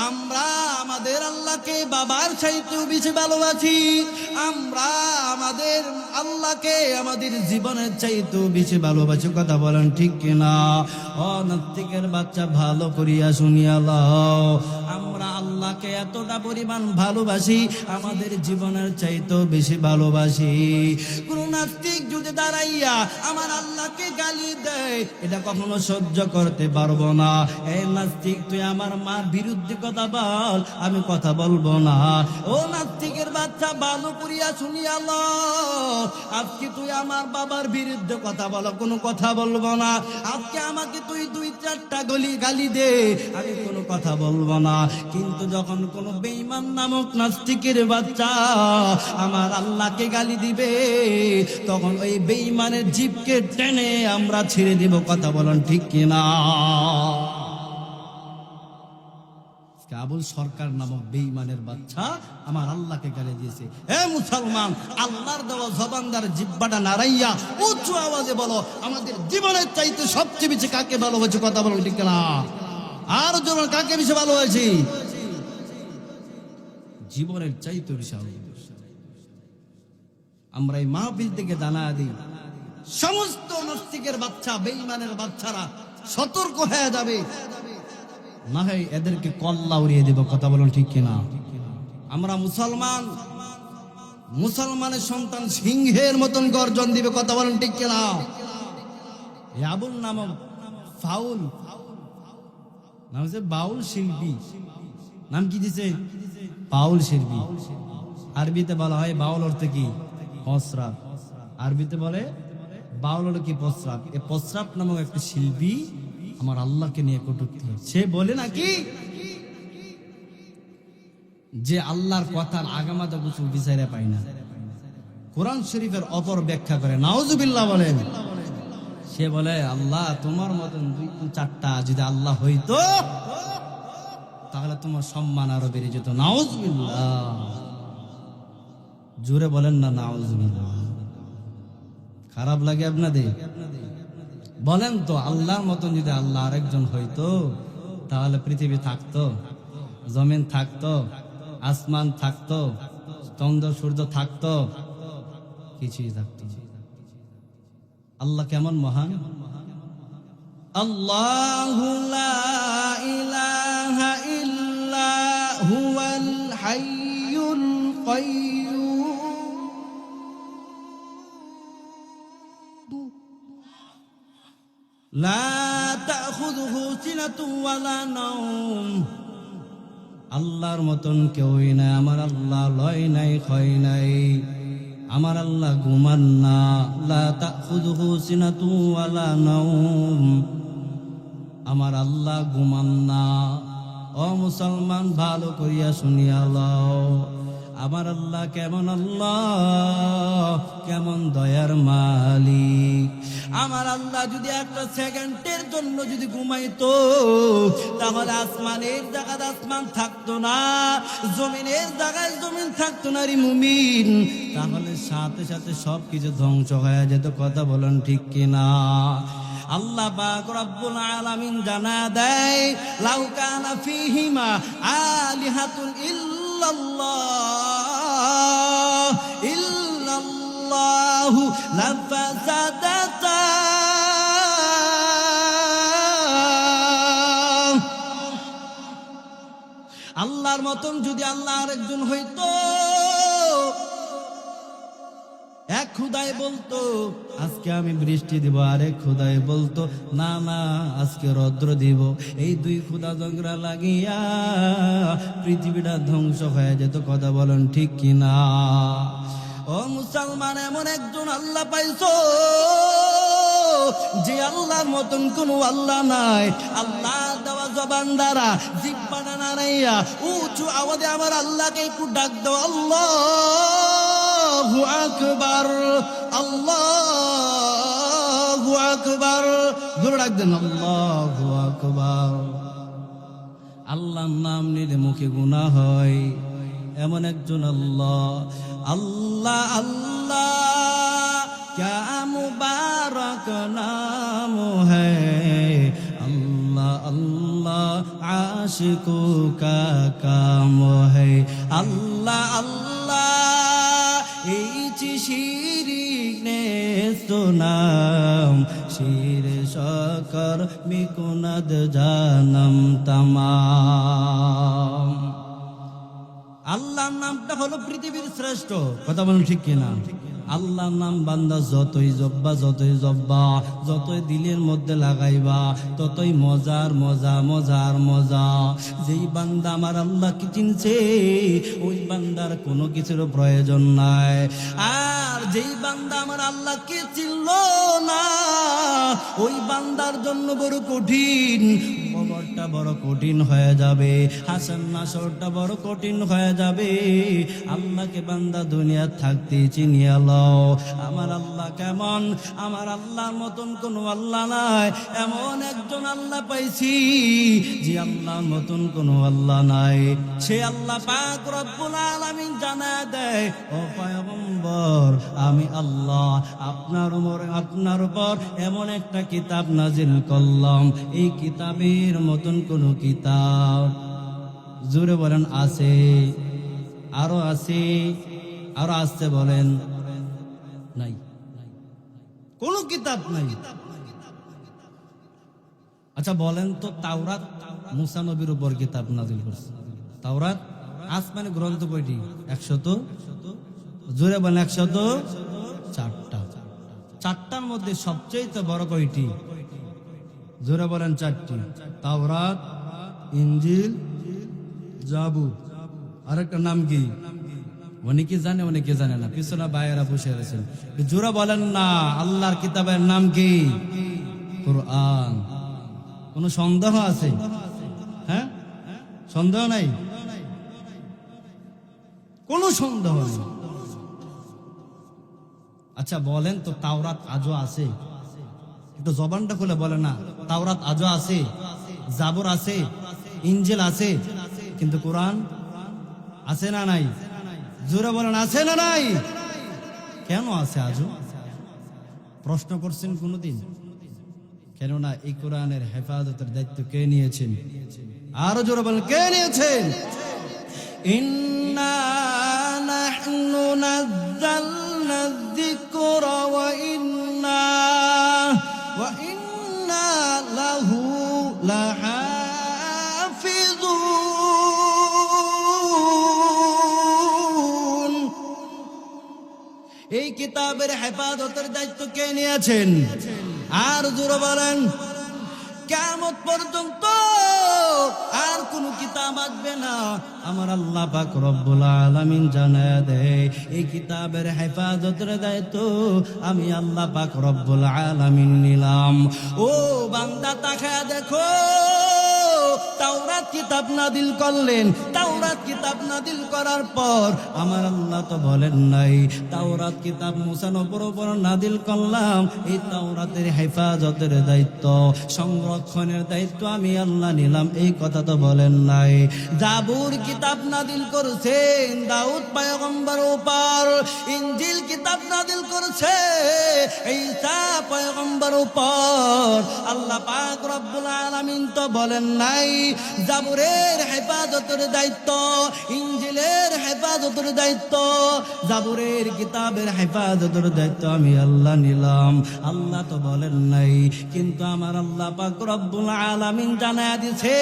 আমরা আমাদের আল্লাহকে বাবার চাইতেও বেশি ভালোবাসি, আমরা আমাদের আল্লাহকে আমাদের জীবনের চাইতেও বেশি ভালোবাসি। কথা বলেন ঠিক কিনা? ও নাস্তিকের বাচ্চা, ভালো করিয়া শুনিয়া লও, আমরা আল্লাহকে এতটা পরিমাণ ভালোবাসি, আমাদের জীবনের চাইতেও বেশি ভালোবাসি। কোন নাস্তিক যদি দাঁড়াইয়া আমার আল্লাহকে গালি দেয়, এটা কখনো সহ্য করতে পারবো না। এই নাস্তিক, তুই আমার মার বিরুদ্ধে কথা বল, আমি কথা বলবো না। ও নাস্তিকের বাচ্চা, ভালো করিয়া শুনিয়া লও, আজকে তুই আমার বাবার বিরুদ্ধে কথা বলো, কোনো কথা বলবো না। আজকে আমাকে তুই 2-4টা গালি দে, আমি কোনো কথা বলবো না। কিন্তু যখন কোন বেঈমান নামক নাস্তিকের বাচ্চা আমার আল্লাহকে গালি দিবে, তখন ওই বেঈমানের জিভকে টেনে আমরা ছেড়ে দিব। কথা বলেন ঠিক কিনা? আবুল সরকার নামক বেঈমানের বাচ্চা আমার আল্লাহকে গালি দিয়েছে। হে মুসলমান, আল্লাহর দেওয়া জবানদার জিহ্বাটা নাড়াইয়া উঁচু আওয়াজে বলো, আমাদের জীবনের চাইতে সবচেয়ে বেশি কাকে ভালোবাসি? কথা বলো ঠিক না? আর জীবন কাকে বেশি ভালোবাসি? জীবনের চাইতে বেশি ভালোবাসি। আমরা এই মাহফিল থেকে জানা দিই, সমস্ত নাস্তিকের বাচ্চা বেঈমানের বাচ্চারা সতর্ক হয়ে যাবে, না হয় এদেরকে কল্লা উড়িয়ে দেব। কথা বলুন ঠিক কিনা? আমরা মুসলমানের সন্তান সিংহের মতন গর্জন দিবে। কথা বলুন ঠিক কিনা? আবুল নামক ফাউল নাম হচ্ছে বাউল শিল্পী, নাম কি দিছে? বাউল শিল্পী। আরবিতে বলা হয় বাউল অর্থে কি? প্রস্রাব। আরবিতে বলে বাউল হলো কি? প্রস্রাব। এই প্রস্রাব নামক একটা শিল্পী আমার আল্লাহকে নিয়ে কটূক্তি। সে বলে নাকি যে আল্লাহর কথার আগামাতা কিছু বিচারে পাই না, কোরআন শরীফের অপর ব্যাখ্যা করে। নাউজুবিল্লাহ বলেন। সে বলে আল্লাহ তোমার মতন 2-4টা যদি আল্লাহ হইতো তাহলে তোমার সম্মান আরো বেড়ে যেত। নাউজুবিল্লাহ। জোরে বলেন না নাউজুবিল্লাহ। খারাপ লাগে আপনাদের? বলেন তো, আল্লাহর মতন যদি আল্লাহ আরেকজন হইতো তাহলে পৃথিবী থাকতো, জমিন থাকতো, আসমান থাকতো, চন্দ্র সূর্য থাকতো? কিছুই থাকতো। আল্লাহ কেমন মহান! আল্লাহু লা ইলাহা ইল্লা হুয়াল হাইয়ুল কাইয়্যুম লা তাখুযুহু সিনাতুন ওয়ালা নাওম। আল্লাহর মতন কেউই নাই। আমার আল্লাহ লয় নাই, ক্ষয় নাই। আমার আল্লাহ ঘুমান না। লা তাখুযুহু সিনাতুন ওয়ালা নাওম। আমার আল্লাহ ঘুমান না। ও মুসলমান, ভালো করিয়া শুনিয়া লও, আমার আল্লাহ কেমন আল্লাহ, কেমন দয়ার মালিক। আমার আল্লাহ যদি একটা সেকেন্ডের জন্য যদি ঘুমাইতো তাহলে আসমানের জায়গায় আসমান থাকতো না, জমিনের জায়গায় জমিন থাকতো না রে মুমিন। তাহলে সাথে সাথে সবকিছু ধ্বংস হয়ে যেত। কথা বলেন ঠিক কিনা? আল্লাহ পাক রব্বুল আলামিন জানা দেয় লাউ কানা ফীহিমা আলিহাতুন ইল্লাল্লাহু লাফাসাদাতা। আল্লাহর মতন যদি আল্লাহ আরেকজন হইতো, এক খুদাই বলতো আজকে আমি বৃষ্টি দিব, আরেক খুদাই বলতো না না আজকে রৌদ্র দিব। এই দুই খুদা ঝগড়া লাগিয়া পৃথিবীটা ধ্বংস হয়ে যেত। কথা বলেন ঠিক কিনা? ও মুসলমান, এমন একজন আল্লাহ পাইছো যে আল্লাহর মতন কোন আল্লাহ নাই। আল্লাহ দেওয়া জবান দ্বারা জিহ্বাটা নাড়াইয়া উঁচু আওয়াজে আমার আল্লাহকে একটু ডাক দাও, আল্লাহু আকবার, আল্লাহু আকবার, জোরে ডাক দেন আল্লাহু আকবার। আল্লাহর নাম নিলে মুখে গুনাহ হয়, এমন একজন আল্লাহ। আল্লাহ আল্লাহ क्या मुबारक नाम है, अल्लाह अल्लाह आशिकों का काम है। अल्लाह अल्लाह इची शिरीक ने सुनाम, शीर शकर मिकुनद जानम तमाम। আল্লাহর নামটা হলো পৃথিবীর শ্রেষ্ঠ। কথা বলুন ঠিক কিনা? আল্লাহর নাম বান্দা যতই জব্বা যতই দিলের মধ্যে লাগাইবা ততই মজার মজা মজার মজা। যেই বান্দা আমার আল্লাহকে চিনছে ওই বান্দার কোনো কিছুর প্রয়োজন নাই। আর যেই বান্দা আমার আল্লাহকে চিনল না ওই বান্দার জন্য বড় কঠিন, কবরটা বড় কঠিন হয়ে যাবে, হাসর নাসরটা বড় কঠিন হয়ে যাবে। আল্লাহকে বান্দা দুনিয়া থাকতে চিনিয়ে লও। আমার আল্লাহ কেমন? আমার আল্লাহর মতন কোন আল্লাহ নাই। এমন একজন আল্লাহ পাইছি যে আল্লাহর মতন কোন আল্লাহ নাই। সে আল্লাহ পাক রব্বুল আলামিন জানায় দেয়, ও পয়গম্বর আমি আল্লাহ আপনার উপর এমন একটা কিতাব নাজিল করলাম, এই কিতাবের মতন কোন কিতাব জোরে বলেন আছে? আরো আছে? আরো আসতে বলেন? নাই, কোন কিতাব নাই। আচ্ছা বলেন তো, তাওরাত মুসা নবীর উপর কিতাব নাজিল করছে। তাওরাত আসমানি গ্রন্থ কয়টি? 100। জোরে বলেন 104টা। 4টার মধ্যে সবচেয়ে বড় কয়টি? জোরে বলেন 4টি। তাওরাত, ইনজিল, জাবুর। আরেকটা নাম কি? অনেকে জানে অনেকে জানে না, পিছনে ভাইয়েরা বসে রয়েছেন। জোরে বলেন না আল্লাহর কিতাবের নাম কি? কুরআন। কোন সন্দেহ আছে? হ্যাঁ, সন্দেহ নাই, কোন সন্দেহ নেই। আচ্ছা বলেন তো, তাওরাত আজও আছে? একটু জবানটা খুলে বলে না। তাওরাত আজও আছে, জাবুর আছে, ইনজিল আছে, কিন্তু কোরআন আছে না নাই? জোরে বলেন আছে না নাই? কেন আছে আজও? প্রশ্ন করছেন কোনদিন? কেননা এই কোরআনের হেফাজতের দায়িত্ব কে নিয়েছেন? আরো জোরে বলেন কে নিয়েছেন? ইন্না নাহনু নাযালনা যিকরা ওয়া ইন্না লাহু লাহাফিজুন। এই কিতাবের হেফাজতের দায়িত্ব কে নিয়েছেন? আর জোরে বলেন কিয়ামত পর্যন্ত আর কোন কিতাব আসবে না। আমার আল্লাহ পাক রব্বুল আলামিন জানায় দেয়, এই কিতাবের হেফাজতের দায়িত্ব আমি আল্লাহ পাক রব্বুল আলামিন নিলাম। ও বান্দা তাকায়া দেখো, তাওরাত কিতাব নাজিল করলেন, তাওরাত কিতাব কিতাব নাদিল করার পর আমার আল্লাহ তো বলেন নাই তাওরাত কিতাব মুসার উপর নাদিল করলাম, এই তাওরাতের হেফাজতের দায়িত্ব, সংরক্ষণের দায়িত্ব আমি আল্লাহ নিলাম, এই কথা তো বলেন নাই। জাবুর কিতাব নাদিল করেছেন দাউদ পয়গম্বর উপর, ইনজিল কিতাব নাদিল করেছে ঈসা পয়গম্বর উপর। আল্লাহ পাক রব্বুল আলামিন তো বলেন নাই জাবুরের হেফাজতের দায়িত্ব, ইনজিলের হেফাজতের দায়িত্ব, জাবুরের কিতাবের হেফাজতের দায়িত্ব আমি আল্লাহ নিলাম, আল্লাহ তো বলেন নাই। কিন্তু আমার আল্লাহ পাক রব্বুল আলামিন জানায় দিয়েছে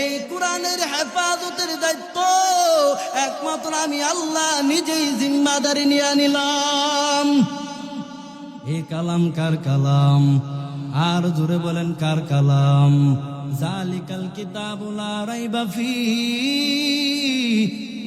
এই কোরআনের হেফাজতের দায়িত্ব একমাত্র আমি আল্লাহ নিজেই জিম্মাদারি নিয়ে নিলাম। এই কালাম কার কালাম? আর জোরে বলেন কার কালাম? জালিকাল কিতাবু লা রাইবা ফীহি,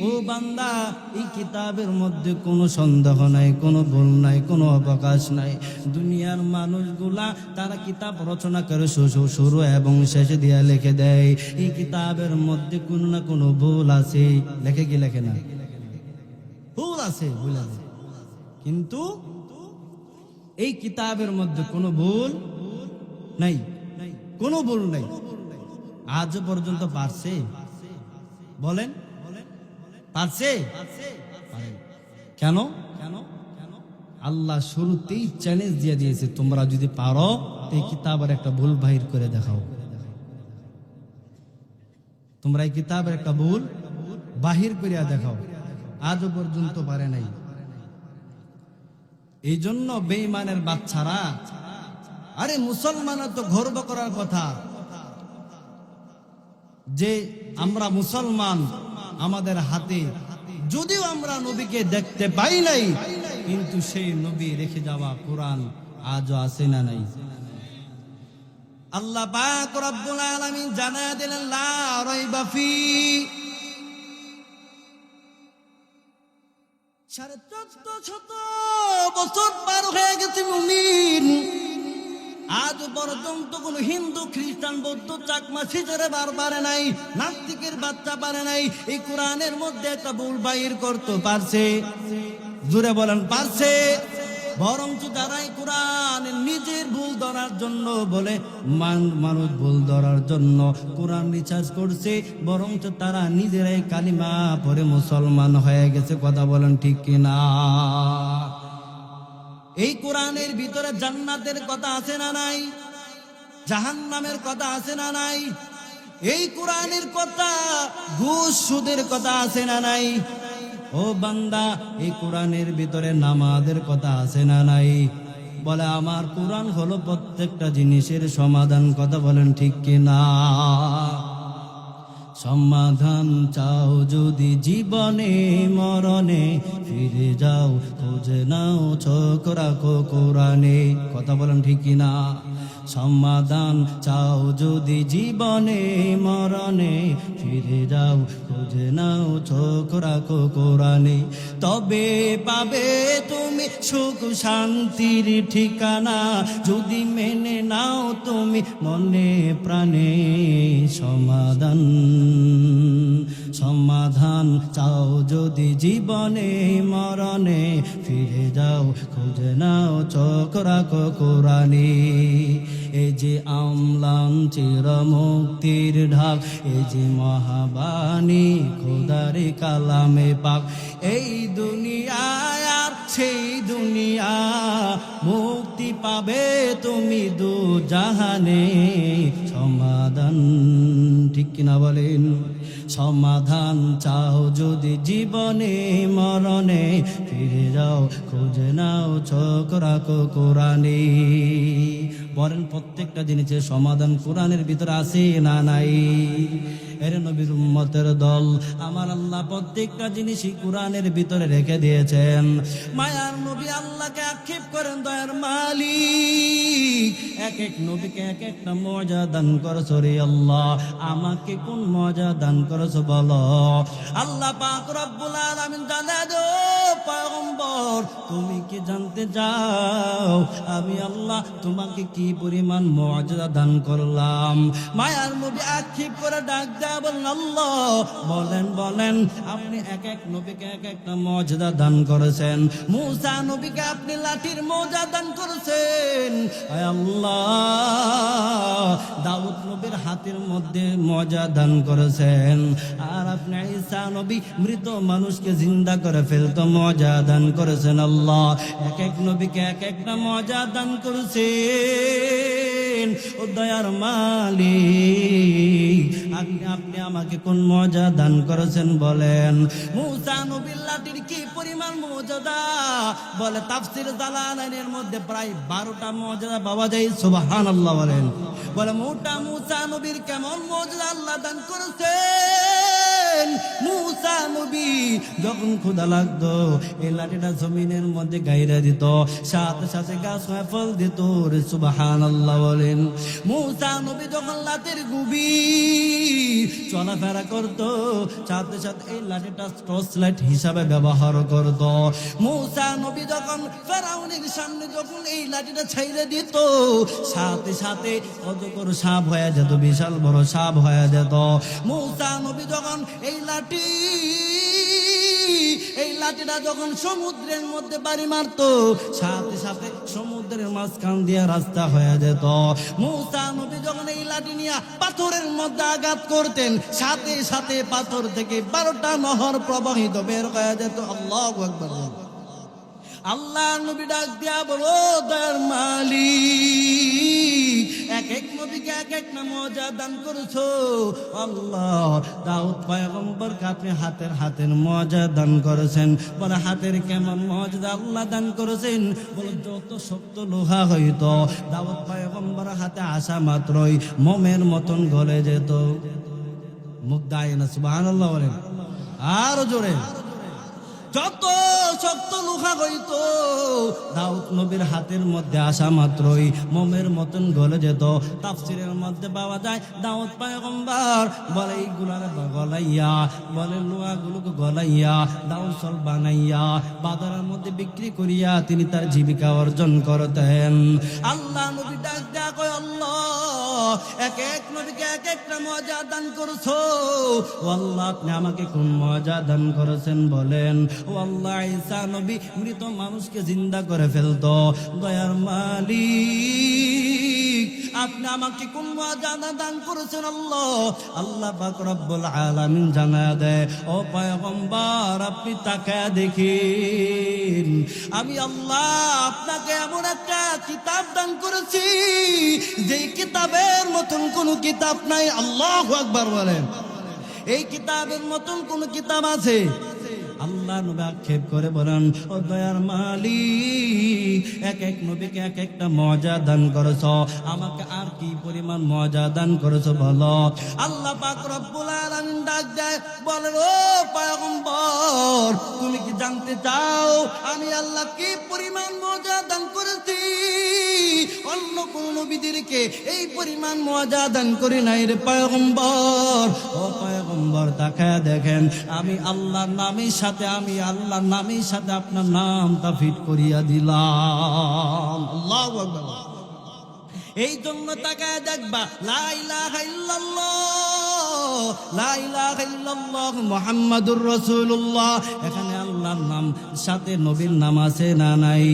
ও বান্দা এই কিতাবের মধ্যে কোনো সন্দেহ নাই, কোনো ভুল নাই, কোনো অবকাশ নাই। দুনিয়ার মানুষগুলা তারা কিতাব রচনা করে শুরু এবং শেষে দিয়া লিখে দেয় এই কিতাবের মধ্যে কোনো না কোনো ভুল আছে, লেখে কি লেখে না? ভুল আছে, ভুল আছে। কিন্তু এই কিতাবের মধ্যে কোনো ভুল নাই, কোনো ভুল নাই। আজ পর্যন্ত পারছে? বলেন পারছে? কেন? আল্লাহ শুরুতেই চ্যালেঞ্জ দিয়ে দিয়েছে, তোমরা যদি পারো এই কিতাবের একটা ভুল বাহির করে দেখাও। তোমরা এই কিতাবের একটা ভুল বাহির করিয়া দেখাও। আজও পর্যন্ত পারে নাই। এই জন্য বেঈমানের বাচ্চারা, আরে মুসলমানের তো গর্ব করার কথা যে আমরা মুসলমান, আমাদের হাতে যদিও আমরা নবীকে দেখতে পাই নাই, কিন্তু সেই নবী রেখে যাওয়া কোরআন আজও আছে না নাই? আল্লাহ পাক রব্বুল আলামিন জানায়া দিলেন লা রাইবা ফি। 1450 বছর পার হয়ে গেছে মুমিন, আজ পর্যন্ত কোন হিন্দু খ্রিস্টান বৌদ্ধ চাকমা শিজরে বার পারে নাই, নাস্তিকের বাচ্চা পারে নাই এই কোরআনের মধ্যে একটা ভুল বাহির করতে পারছে? জোরে বলেন পারছে? বরঞ্চ যারাই কোরআন নিজের ভুল ধরার জন্য বলে মানুষ ভুল ধরার জন্য কোরআন রিসার্চ করছে, বরঞ্চ তারা নিজেরাই কালিমা পড়ে মুসলমান হয়ে গেছে। কথা বলেন ঠিক কিনা? এই কোরআনের ভিতরে জান্নাতের কথা আছে না নাই? জাহান্নামের কথা আছে না নাই? এই কোরআনের কথা ঘুষ সুদের কথা আছে না নাই? ও বান্দা, এই কোরআনের ভিতরে নামাজের কথা আছে না নাই? বলে আমার কোরআন হলো প্রত্যেকটা জিনিসের সমাধান। কথা বলেন ঠিক কিনা? সমাধান চাও যদি জীবনে মরণে, ফিরে যাও খুঁজে নাও চোখ রাখো কোরআনে। কথা বলেন ঠিক কিনা? সমাধান চাও যদি জীবনে মরণে, ফিরে যাও খুঁজে নাও চোখ রাখো কোরআনে। তবে পাবে তুমি সুখ শান্তির ঠিকানা, যদি মেনে নাও তুমি মনে প্রাণে সমাধান। সমাধান চাও যদি জীবনে মরণে, ফিরে যাও খুঁজে নাও চোখ রাখো কোরআনে। এই যে আমলান চির মুক্তির ঢাক, এই যে মহাবাণী খোদারে কালামে পাক, এই দুনিয়ায় আর সেই দুনিয়া, মুক্তি পাবে তুমি দু জাহানে। সমাধান ঠিক কিনা বলেন? সমাধান চাও যদি জীবনে মরণে, ফিরে যাও খুঁজে নাও চোখ রাখো কোরআনে। বলেন প্রত্যেকটা জিনিসের সমাধান কোরআনের ভিতরে আছে না নাই? এর নবীর উম্মতের দল, আমার আল্লাহ প্রত্যেকটা জিনিসই কোরআনের ভিতরে রেখে দিয়েছেন। মায়ার নবী আল্লাহকে আক্ষেপ করেন, দয়ার মালিক এক এক নবীকে এক একটা মজা দান করছো রে আল্লাহ, আমাকে কোন মজা দান করছো বলো? আল্লাহ পাক রব্বুল আলামিন জানা দো পয়গম্বর, তুমি কি জানতে চাও আমি আল্লাহ তোমাকে কি পরিমাণ মজা দান করলাম? মায়ার নবী আক্ষেপ করে ডাক দেয়া বলেন আল্লাহ বলেন বলেন আপনি এক এক নবীকে এক একটা মর্যাদা দান করেছেন। মূসা নবীকে আপনি লাঠির মর্যাদা দান করেছেন আয় আল্লাহ। দাউদ নবীর হাতের মধ্যে মর্যাদা দান করেছেন। আর আপনি ঈসা নবী মৃত মানুষকে জিন্দা করে ফেলতো মর্যাদা দান করেছেন আল্লাহ। এক এক নবীকে এক একটা মর্যাদা দান করেছেন। ও দয়ার মালিক আপনি আমাকে কোন মর্যাদা দান করেছেন বলেন। মূসা নবীর লাঠির কি পরিমাণ মর্যাদা বলে তাফসীর জালালাইনের মধ্যে প্রায় 12টা মর্যাদা পাওয়া যায়। সুবহানাল্লাহ বলেন। বলে মূসা নবীর কেমন মর্যাদা আল্লাহ দান করেছেন। মূসা নবী যখন ক্ষুধা লাগতো এই লাঠিটা জমিনের মধ্যে গাইরা দিত, সাথে সাথে গাছ হয়ে ফল দিত। সুবহানাল্লাহ বলেন। মূসা নবী যখন লাঠির গভীর চলাফেরা করত সাথে সাথে এই লাঠিটা টর্চ লাইট হিসাবে ব্যবহার করত। মূসা নবী যখন ফেরাউনের সামনে যখন এই লাঠিটা ছাইড়ে দিত সাথে সাথে অজগর সাপ হয়ে যেত, বিশাল বড় সাপ হয়ে যেত। মূসা নবী যখন এই লাঠিটা যখন সমুদ্রের মধ্যে বাড়ি মারতো সাথে সাথে সমুদ্রের মাঝখান দিয়ে রাস্তা হয়ে যেত। মূসা নবী যখন এই লাঠি নিয়ে পাথরের মধ্যে আঘাত করতেন সাথে সাথে পাথর থেকে 12টা নহর প্রবাহিত বের হয়ে যেত। আল্লাহু আকবার। আল্লাহ নবী ডাক দিয়া বলো দয়ার মালিক এক এক নবীকে এক এক না মর্যাদা দান করেছো আল্লাহ। দাউদ পয়গম্বরকে আপনি হাতের মর্যাদা দান করেছেন। বলে হাতের কেমন মর্যাদা আল্লাহ দান করেছেন। বলে যত শক্ত লোহা হইতো দাউদ পয়গম্বর হাতে আসা মাত্রই মোমের মতন গলে যেত। মুখ দায় না সুবহানাল্লাহ বলেন আরো জোরে। যত শক্ত লোহা হইত দাউদ নবীর হাতের মধ্যে আসা মাত্রই মোমের মতন গলে যেত। তাফসীরের মধ্যে পাওয়া যায় দাউদ পয়গম্বর বলে এইগুলার গলাইয়া বলে লোহাগুলোকে গলাইয়া দাউদ সল বানাইয়া বাজারের মধ্যে বিক্রি করিয়া তিনি তার জীবিকা অর্জন করতেন। আল্লাহ নবী ডাক দেয়া কয় আল্লাহ এক এক নবীকে এক একটা মর্যাদা দান করেছো ও আল্লাহ আপনি আমাকে কোন মর্যাদা দান করেছেন বলেন। ও আল্লাহ ঈসা নবী মৃত মানুষকে জিন্দা করে ফেলতো। দয়ার মালিক আপনি আমাকে কোন মর্যাদা দান করেছেন আল্লাহ। আল্লাহ পাক রব্বুল আলামিন জানায়া দেয় ও পয়গম্বর আপনি তাকায়া দেখেন আমি আল্লাহ আপনাকে এমন একটা কিতাব দান করেছি যেই কিতাবের মতন কোন কিতাব নাই। আল্লাহু আকবার বলেন। এই কিতাবের মতন কোন কিতাব আছে? আল্লাহ নবী আক্ষেপ করে বলেন ও দয়ার মালিক এক এক নবীকে এক একটা মর্যাদা দান করেছো, আমাকে আর কি পরিমাণ মর্যাদা দান করেছো বলো। আল্লাহ পাক রব্বুল আলামিন ডাক দেয় বলেন ও পয়গম্বর তুমি কি জানতে চাও আমি আল্লাহ কি পরিমাণ মর্যাদা দান করেছি? অন্য কোন নবীদেরকে এই পরিমাণ মর্যাদা দান করি নাই রে পয়গম্বর। ও পয়গম্বর তাকায় দেখেন আমি আল্লাহর নামের সাথে আপনার নামটা ফিট করিয়া দিলাম। আল্লাহু আকবার। এই জন্য তাকায় দেখবা লা ইলাহা ইল্লাল্লাহ লা ইলাহা ইল্লাল্লাহ মুহাম্মাদুর রাসূলুল্লাহ এখানে আল্লাহর নাম সাথে নবীর নাম আছে না নাই?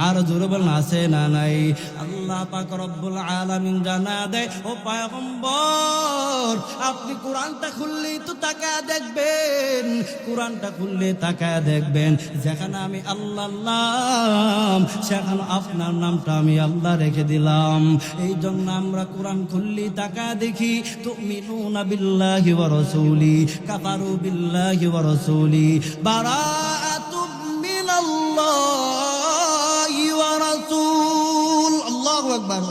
আর জোরে বলেন আছে না নাই? আল্লাহ পাক রব্বুল আলামিন জানা দেয় ও পয়গম্বর আপনি কোরআনটা খুললেই তো তাকায় দেখবেন, কোরআনটা খুললে তাকায় দেখবেন যেখানে আমি আল্লাহর নাম সেখানে আপনার নামটা আমি আল্লাহ রেখে দিলাম। এই জন্য আমরা কোরআন খুললেই তাকায় দেখি তুমিনুনা বিল্লাহি ওয়া রাসূলি কাফারু বিল্লাহি ওয়া রাসূলি বারাআতুম মিনাল্লাহি ওয়া রাসূল। আল্লাহু আকবার।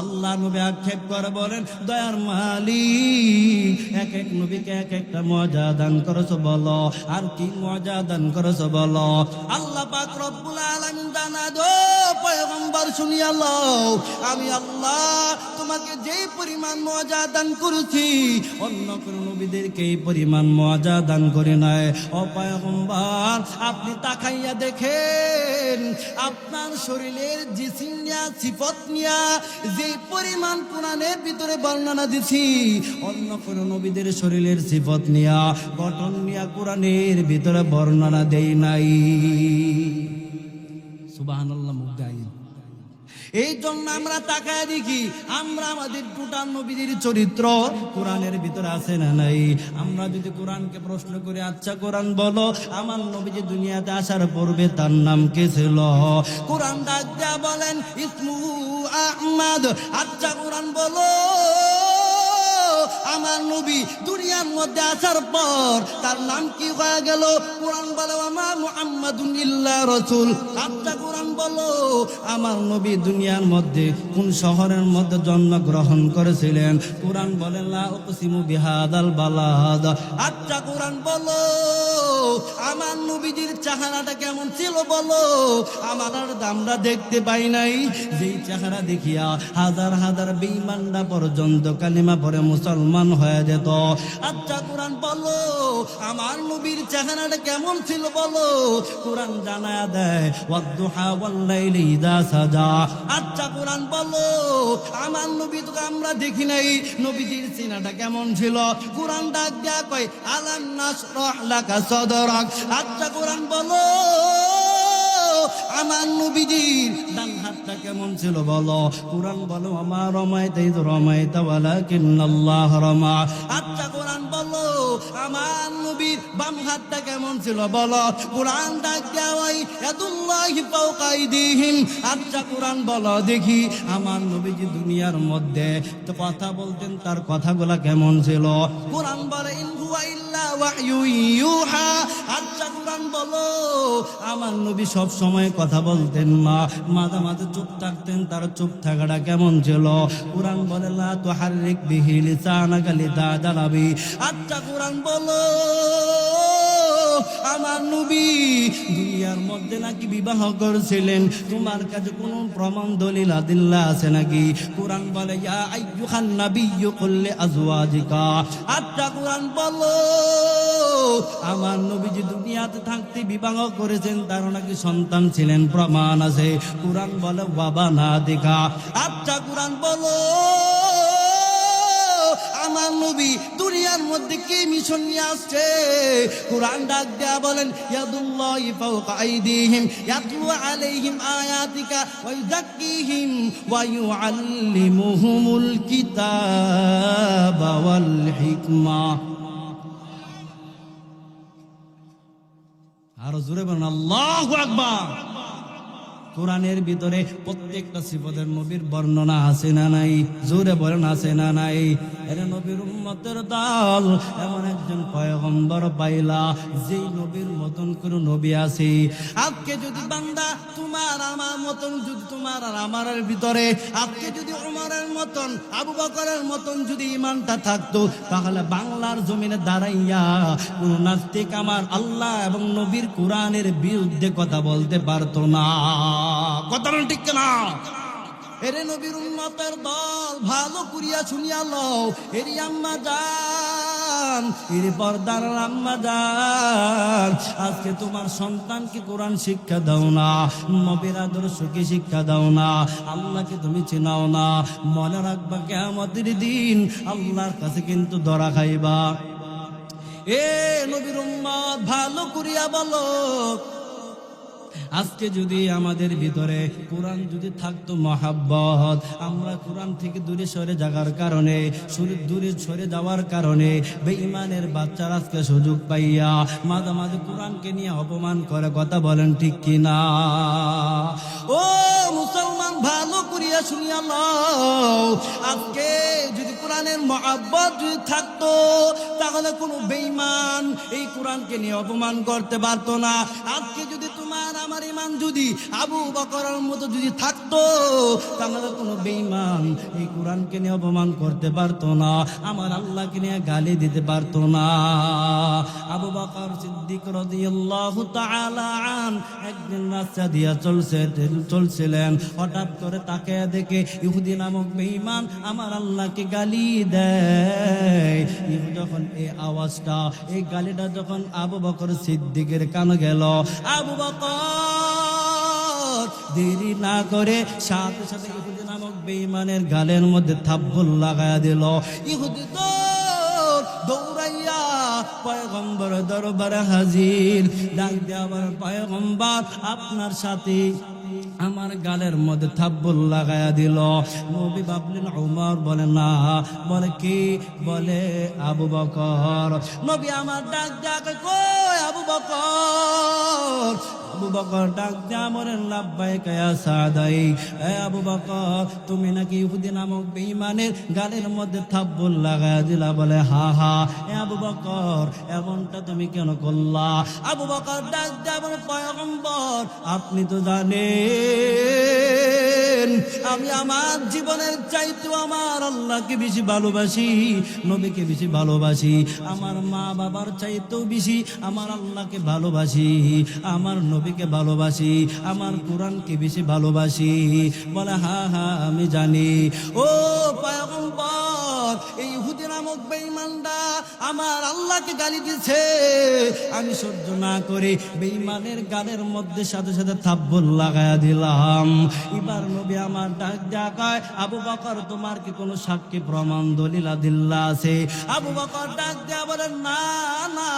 আল্লাহ নবী আক্ষেপ করে বলেন দয়ার মালিক এক এক নবীকে এক একটা মর্যাদা দান করেছো বলো, আর কি মর্যাদা দান করেছো বলো। আল্লাহ পাক রব্বুল আলামিন জানা দো পয়গম্বর শুনিয়া লও আমি আল্লাহ তোমাকে যে পরিমাণ মর্যাদা দান করেছি অন্য কোন নবীদেরকে এই পরিমাণ মর্যাদা দান করি নাই। ও পয়গম্বর আপনি তাকাইয়া দেখেন আপনার শরীরের জিসিম নিয়া সিফত নিয়া যে পরিমাণ কোরআনের ভিতরে বর্ণনা দিছি, অন্য কোন নবীদের শরীরের সিফত নিয়া গঠন নিয়া কোরআনের ভিতরে বর্ণনা দেই নাই। সুবহানাল্লাহ। মুগ্ধাই এই জন্য আমরা তাকায় দেখি, আমরা আমাদের টোটাল নবীদের চরিত্র কোরআনের ভিতরে আছে না নাই। আমরা যদি কোরআনকে প্রশ্ন করি, আচ্ছা কোরআন বলো আমার নবীজি দুনিয়াতে আসার পূর্বে তার নাম কি ছিল? কোরআন ডাক দেয়া বলেন ইসমু আহমদ। আচ্ছা কোরআন বলো আমার নবী দুনিয়ার মধ্যে আসার পর তার নাম কি হয়ে গেল? কোরআন বলে ওয়া মুহাম্মাদুন ইল্লা রাসূল। আচ্ছা কোরআন বলো আমার নবী দুনিয়ার মধ্যে কোন শহরের মধ্যে জন্মগ্রহণ করেছিলেন? কোরআন বলে লা উকসিমু বিহাদাল বালাদ। আচ্ছা কোরআন বলো আমার নবীজির চেহারাটা কেমন ছিল বলো? আমরা দেখতে পাই নাই, যেই চেহারা দেখিয়া হাজার হাজার বেঈমানরা পর্যন্ত কালিমা পড়ে মুসলমান হয়ে যেত। আচ্ছা কোরআন বলো আমার নবীর চেহারাটা কেমন ছিল বলো? কোরআন জানায়া দেয় ওয়াদ-দুহা ওয়াল-লাইলি ইযা সাজা। আচ্ছা কোরআন বলো আমার নবী তো আমরা দেখি নাই, নবীজির সিনাটা কেমন ছিল? কোরআন ডাক দেয়া কয় আলাম নাশরাহ লাকা সাদরাক। আচ্ছা কোরআন বলো আমার নবীজির ডান হাতটা কেমন ছিল বলো? কোরআন বলো আমা রমাইতা ইয রমাইতা ওয়ালাকিন্নাল্লাহ রামা। আচ্ছা কোরআন বলো আমার নবীর বাম হাতটা কেমন ছিল বলো? কোরআন ডাক দেওয়াই ইয়াদুল্লাহি ফাওকা আইদিহিম। আচ্ছা কোরআন বলো দেখি আমার নবীজি দুনিয়ার মধ্যে তো কথা বলতেন, তার কথাগুলা কেমন ছিল? কোরআন বলে ইন হুয়া ইল্লা ওয়াহয়ু ইউহা। আচ্ছা কোরআন বলো আমার নবী সব সময় কথা বলতেন না, মাঝে মাঝে চুপ থাকতেন, তার চুপ থাকাটা কেমন ছিল? কোরআন বলে লা তুহাররিক বিহি লিসানাকা লিতাজালা বি। আচ্ছা কোরআন বলো আমার নবী দুনিয়ার মধ্যে নাকি বিবাহ করেছিলেন, তোমার কাছে কোনো প্রমাণ দলিল আদিল্লা আছে নাকি? কোরআন বলে ইয়া আইয়ুহান নাবিয়্যু কুল লিআজওয়াজিকা। আচ্ছা কোরআন বলো আমার নবীজি দুনিয়াতে থাকতে বিবাহ করেছেন, তার নাকি সন্তান ছিলেন, প্রমাণ আছে? কোরআন বলে বাবা না দেখা। আচ্ছা কোরআন বলো আমার নবী দুনিয়ার মধ্যে কি মিশন নিয়ে আসছে? কোরআন ডাক দেয়া বলেন ইয়াদুল্লাহি ফাওকা আইদিহিম ইয়াতলু আলাইহিম আয়াতিকা ওয়া ইউযাক্কিহিম ওয়া ইউআল্লিমুহুমুল কিতাবা ওয়াল হিকমা। আর জোরে বলেন আল্লাহু আকবার। কোরআনের ভিতরে প্রত্যেকটা সিফাতের নবীর বর্ণনা আছে না নাই? জোরে বলেন আছে না নাই? এরা নবীর উম্মতের দল, এমন একজন পয়গম্বর পাইলা যেই নবীর মতন কোন নবী আছে? আজকে যদি বান্দা তোমার আমার মতন, যদি তোমার আর আমার ভিতরে আজকে যদি উমরের মতন আবু বকরের মতন যদি ঈমানটা থাকতো, তাহলে বাংলার জমিনে দাঁড়াইয়া কোন নাস্তিক আমার আল্লাহ এবং নবীর কোরআনের বিরুদ্ধে কথা বলতে পারতো না। কথা ঠিক না? এরে নবীর উম্মতের দল, ভালো করিয়া শুনিয়া লও। এরি আম্মা জান, এরি পর্দার আম্মা জান, আজকে তোমার সন্তানকে কোরআন শিক্ষা দাও না, নবীর আদর্শকে শিক্ষা দাও না, আল্লাহকে তুমি চিনাও না, মনে রাখবা কিয়ামতের দিন আল্লাহর কাছে কিন্তু ধরা খাইবা। এ নবীর উম্মত ভালো করিয়া বলো, আজকে যদি আমাদের ভিতরে কোরআন যদি থাকতো মহাব্বত, আমরা কোরআন থেকে দূরে সরে যাওয়ার কারণে, দূরে সরে যাওয়ার কারণে বেঈমানের বাচ্চারা আজকে সুযোগ পাইয়া মাঝে মাঝে কোরআনকে নিয়ে অপমান করে। কথা বলেন ঠিক কিনা? ও মুসলমান ভালো করিয়া শুনিয়া লও, আজকে যদি কোরআনের মহাব্বত যদি থাকতো, তাহলে কোনো বেঈমান এই কোরআনকে নিয়ে অপমান করতে পারতো না। আজকে যদি তোমার আমার ঈমান যদি আবু বকরের মতো যদি থাকতো, তাহলে কোনো বেঈমান এই কোরআনকে নিয়ে অপমান করতে পারতো না, আমার আল্লাহকে নিয়ে গালি দিতে পারতো না। আবু বকর সিদ্দিক রাদিয়াল্লাহু তাআলা আন একদিন রাস্তা দিয়া চলছিলেন, হঠাৎ করে তাকে দেখে ইহুদি নামক বেঈমান আমার আল্লাহকে গালি দেয়। যখন এই আওয়াজটা, এই গালিটা যখন আবু বকর সিদ্দিকের কানে গেল, আবু বকর দেরি না করে সাথে সাথে ইহুদি নামক বেঈমানের গালের মধ্যে থাপ্পড় লাগায়া দিল। ইহুদি তো দৌড়াইয়া পয়গম্বর দরবারে হাজির। ডাক দিয়ে আবার, পয়গম্বর আপনার সাথে আমার গালের মধ্যে থাপ্পড় লাগায়া দিল। নবী ভাবলেন উমর, বলে না। বলে কি? বলে আবু বকর। নবী আমার ডাক ডাকে, কই আবু বকর? আবু বকর ডাক দিয়া বলেন, লাব্বাইকা ইয়া সাদাই। এ আবু বকর, তুমি নাকি ইহুদি নামক বেঈমানের গালের মধ্যে থাপ্পড় লাগায়া দিলা? বলে হা হা। এ আবু বকর, এমনটা তুমি কেন করলা? আবু বকর ডাক দিয়া বলে, পয়গম্বর আপনি তো জানেন আমি আমার জীবনের চাইতে আমার আল্লাহকে বেশি ভালোবাসি, নবীকে বেশি ভালোবাসি, আমার মা বাবার চাইতেও বেশি আমার আল্লাহকে ভালোবাসি, আমার নবীকে ভালোবাসি, আমার কোরআনকে বেশি ভালোবাসি। বলে হা হা আমি জানি। ও পয়গম্বর, এই ইহুদি নামক বেঈমানটা আমার আল্লাহকে গালি দিছে, আমি সহ্য না করে বেঈমানের গালের মধ্যে সাথে সাথে থাপ্পড় লাগায়া দিলাম। এবার নবী আমার ডাক ডাকায়, আবু বকর তোমার কি কোনো সাক্ষী প্রমাণ দলিল আদিল্লা আছে? আবু বকর ডাক দেয়া বলে, না না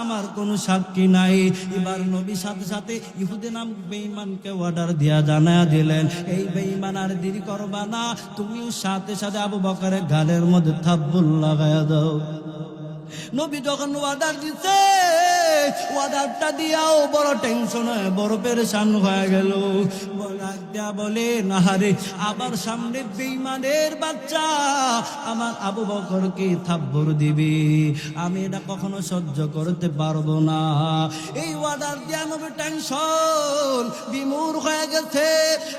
আমার কোনো সাক্ষী নাই। এবার নবী সাথে সাথে ইহুদি নাম বেঈমানকে অর্ডার দিয়া জানায়া দিলেন, এই বেঈমান আর দেরি করবা না, তুমিও সাথে সাথে আবু বকরের গালের মধ্যে থাপ্পড় লাগায়া দাও। নবী যখন অর্ডার দিতে, অর্ডারটা দিয়াও বড় টেনশন হয়, বড় পেরেশান হয়ে গেল। বলে না রে, আবার সামনে বেঈমানের বাচ্চা আমার আবু বকরকে থাপ্পড় দিবি, আমি এটা কখনো সহ্য করতে পারবো না। এই অর্ডার দিয়া নবী টেনশন বিমূঢ় হয়ে গেছে।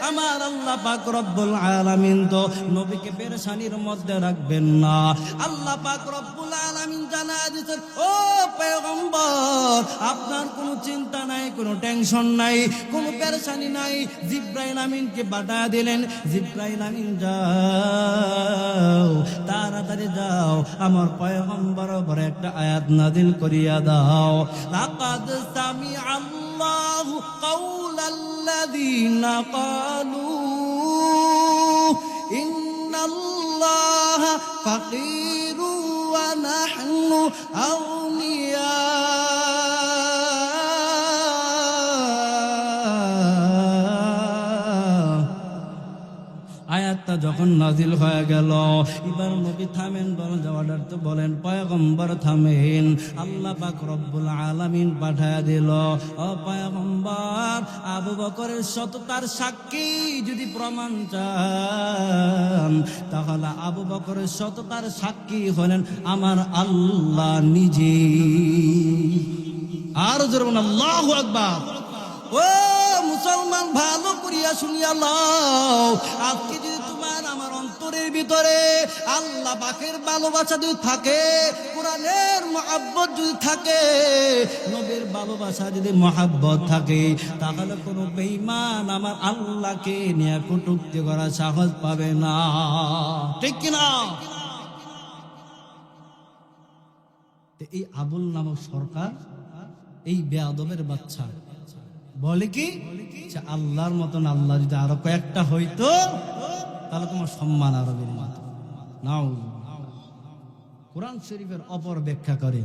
আমার আল্লাহ পাক রব্বুল আলামিন তো নবীকে পেরেশানির মধ্যে রাখবেন না। আল্লাহ পাক রব্বুল আলামিন জানা দিয়েছেন, ও পয়গম্বর আপনার কোনো চিন্তা নাই, কোনো টেনশন নাই, কোনো পেরেশানি নাই। জিব্রাইল আমিনকে পাঠিয়ে দিলেন, জিব্রাইল আমিন যাও, তাড়াতাড়ি যাও, আমার পয়গম্বর উপর একটা আয়াত নাযিল করিয়া দাও। লাকাদ সামিআ আল্লাহু কাওলাল্লাযীনা ক্বালু ইন্নাল্লাহা ফাকীরু ওয়া নাহনু আউলিয়া। আয়াতটা যখন নাজিল হয়ে গেল, এবার নবী থামেন, বলেন অর্ডার তো বলেন পয়গম্বর থামেন। আল্লাহ পাক রব্বুল আলামিন পাঠায়া দিল, ও পয়গম্বর আবু বকরের সততার সাক্ষী যদি প্রমাণ চান, তাহলে আবু বকরের সততার সাক্ষী হলেন আমার আল্লাহ নিজে। আর জোরে বলুন আল্লাহু আকবার। ও মুসলমান, ভালো করিয়া শুনিয়া লও, আজকে যদি তোমার আমার অন্তরের ভিতরে আল্লাহ পাকের ভালোবাসা যদি থাকে, কোরআনের মহব্বত যদি থাকে, নবীর ভালোবাসা যদি মহব্বত থাকে, তাহলে কোনো বেঈমান আমার আল্লাহকে নিয়ে কটূক্তি করা সাহস পাবে না। ঠিক কিনা? এই আবুল নামক সরকার, এই বেয়াদবের বাচ্চা বলে কি, আল্লাহর মতন আল্লাহ যদি আরো কয়েকটা হইতো তাহলে তোমার সম্মান আরো বেড়ে যেত। নাও কোরআন শরীফের অপর ব্যাখ্যা করে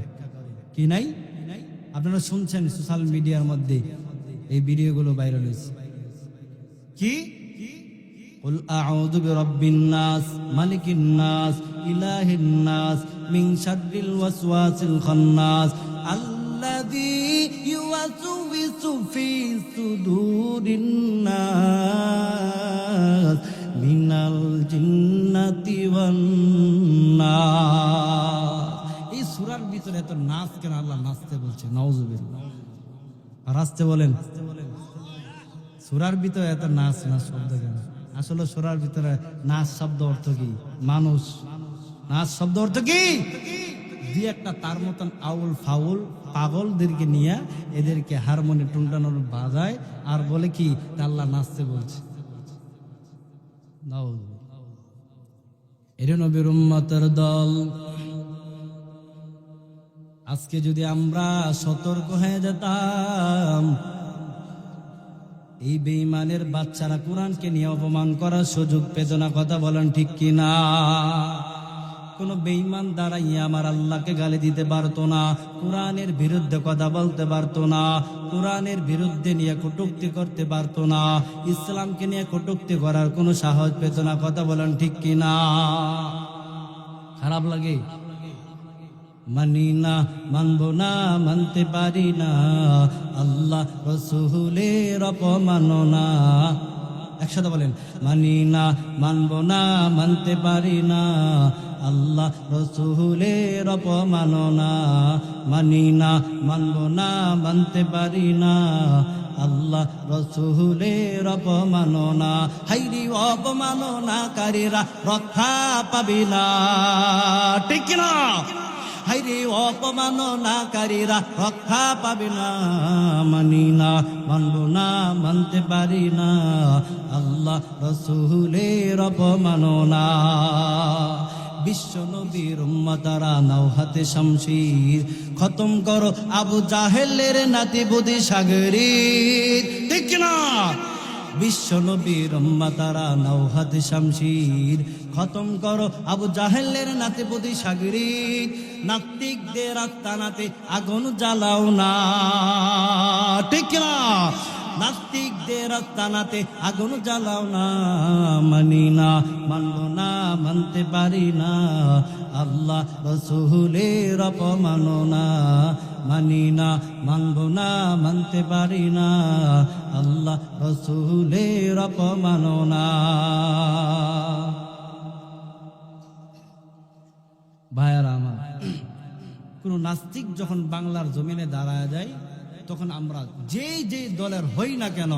কি নাই, আপনারা শুনছেন সোশ্যাল মিডিয়ার মধ্যে এই ভিডিওগুলো ভাইরাল হয়েছে। কি কুল আউযু বিরাব্বিন নাস মালিকিন নাস ইলাহিন নাস মিন শাররিল ওয়াসওয়াসিল খান্নাস আল্লাযী ইউওয়াসউসু ফি সুদুরিন নাস মিনাল জিন্নাতি ওয়ান নাস। এই সূরার ভিতরে এত নাচ কেন? আল্লাহ নাচতে বলছে, নাউযুবিল্লাহ। আর আসতে বলেন, সূরার ভিতরে এত নাচ নাচ শব্দ কেন? আসলে সূরার ভিতরে নাচ শব্দ অর্থ কি? মানুষ। নাচ শব্দ অর্থ কি? দিয়ে একটা তার মতন আউল ফাউল পাগলদেরকে নিয়ে এদেরকে হারমোনি টুনটানোর বাজায় আর বলে কি আল্লাহ নাচতে বলছে। এর নবীর উম্মতের দল, আজকে যদি আমরা সতর্ক হয়ে যেতাম, এই বেঈমানের বাচ্চারা কোরআনকে নিয়ে অপমান করার সুযোগ পেত না। কথা বলেন ঠিক কিনা? কোন বেঈমান দাঁড়াইয়া আমার আল্লাহকে গালি দিতে পারতো না, কোরআনের বিরুদ্ধে কথা বলতে পারতো না, কোরআনের বিরুদ্ধে নিয়ে কটূক্তি করতে পারতো না, ইসলামকে নিয়ে কটূক্তি করার কোনো সাহস পেত না। কথা বলেন ঠিক কিনা? খারাপ লাগে? মানি না, মানবো না, মানতে পারি না, আল্লাহ রাসূলের অপমাননা। একসাথে বলেন, মানি না, মানবো না, মানতে পারি না, আল্লাহ রাসূলের অপমাননা। মানি না, মানবো না, মানতে পারি না, আল্লাহ রাসূলের অপমাননা। হাইরি অপমাননাকারীরা রক্ষা পাবি না, ঠিক না? হাইরে অপমাননাকারীরা রক্ষা পাবে না। মানি না, মানবো না, মানতে পারি না, আল্লাহ রাসূলের অপমাননা। বিশ্ব নবীর উম্মতারা নাও হাতে শামশির, খতম করো আবু জাহেলের নাতি বুদি সাগরীর, ঠিক না? বিশ্ব নবীর উম্মতারা নাও হাতে শামশির, খতম করো আবু জাহেলের নাতি বুদি সাগরীর। নাস্তিকদের আস্তানাতে আগুন জ্বালাও না, ঠিক না? নাস্তিকদের আস্তানাতে আগুন জ্বালাও না। মানি না, মানবো না, মানতে পারি না, আল্লাহ রাসূলের অপমাননা। মানি না, মানবো না, মানতে পারি না, আল্লাহ রাসূলের অপমাননা। ভাইয়ারা আমার, কোন নাস্তিক যখন বাংলার জমিনে দাঁড়ায় যায়, তখন আমরা যে দলের হই না কেন,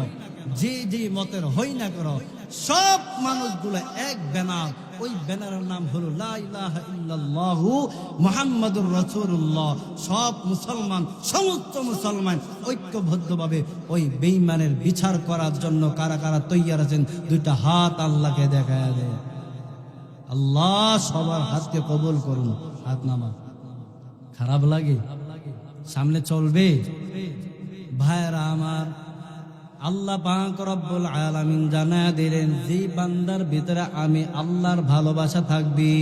যে মতের হই না কেন, সব মানুষগুলো এক ব্যানার, ওই ব্যানারের নাম হলো লা ইলাহা ইল্লাল্লাহু মুহাম্মাদুর রাসূলুল্লাহ। সব মুসলমান, সমস্ত মুসলমান ঐক্যবদ্ধভাবে ওই বেঈমানের বিচার করার জন্য কারা কারা তৈয়ার আছেন, দুইটা হাত আল্লাহকে দেখায় দেয়। আল্লাহ সবার হাতকে কবুল করুন। হাত নামা। খারাপ লাগে? সামনে চলবে? ভাইরা আমার, আল্লাহ পাক রব্বুল আলামিন জানায়া দিলেন, যে বান্দার ভিতরে আমি আল্লাহর ভালোবাসা থাকবি,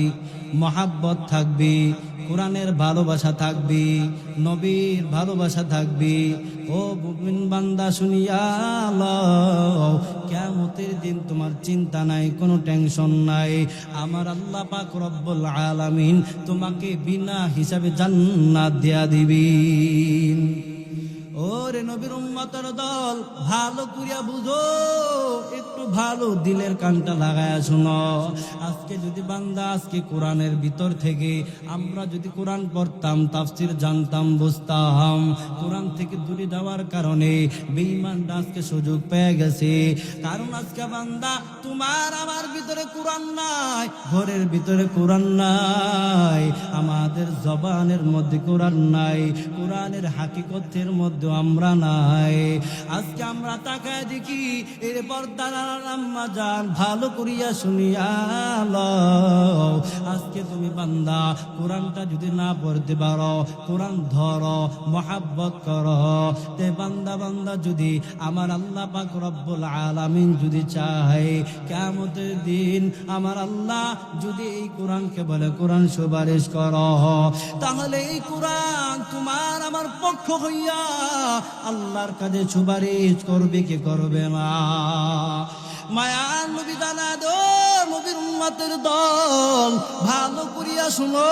মহাব্বত থাকবি, কোরআনের ভালোবাসা থাকবি, নবীর ভালোবাসা থাকবি, ও মুমিন বান্দা শুনিয়া লও, কিয়ামতের দিন তোমার চিন্তা নাই, কোনো টেনশন নাই। আমার আল্লাহ পাক রব্বুল আলামিন তোমাকে বিনা হিসাবে জান্নাত দিয়া দিবেন। ওরে নবীর উম্মতের দল, ভালো করিয়া বুঝো, একটু ভালো দিলের কানটা লাগায়া শোনো। আজকে যদি বান্দা, আজকে কোরআনের ভিতর থেকে আমরা যদি কোরআন পড়তাম, তাফসীর জানতাম, বুঝতাম, কোরআন থেকে দূরে যাওয়ার কারণে বেঈমানরা আজকে সুযোগ পেয়ে গেছে। কারণ আজকে বান্দা, তোমার আমার ভিতরে কোরআন নাই, ঘরের ভিতরে কোরআন নাই, আমাদের জবানের মধ্যে কোরআন নাই, কোরআনের হাকিকতের মধ্যে আমরা নাই। আজকে আমরা তাকায় দেখি, এর পর্দার আম্মা জান, ভালো করিয়া শুনিয়া লও, আজকে তুমি বান্দা কোরআনটা যদি না পড়তে পারো, কোরআন ধরো, মহাব্বত করো, তে বান্দা যদি আমার আল্লাহ পাক রব্বুল আলামিন যদি চায়, কিয়ামতের দিন আমার আল্লাহ যদি এই কোরআনকে বলে, কোরআন সুপারিশ করো, তাহলে এই কোরআন তোমার আমার পক্ষ হইয়া আল্লাহর কাছে সুপারিশ করবে কি করবে না? মায়ার নবী জানা দো, নবীর উম্মতের দল, ভালো করিয়া শুনো,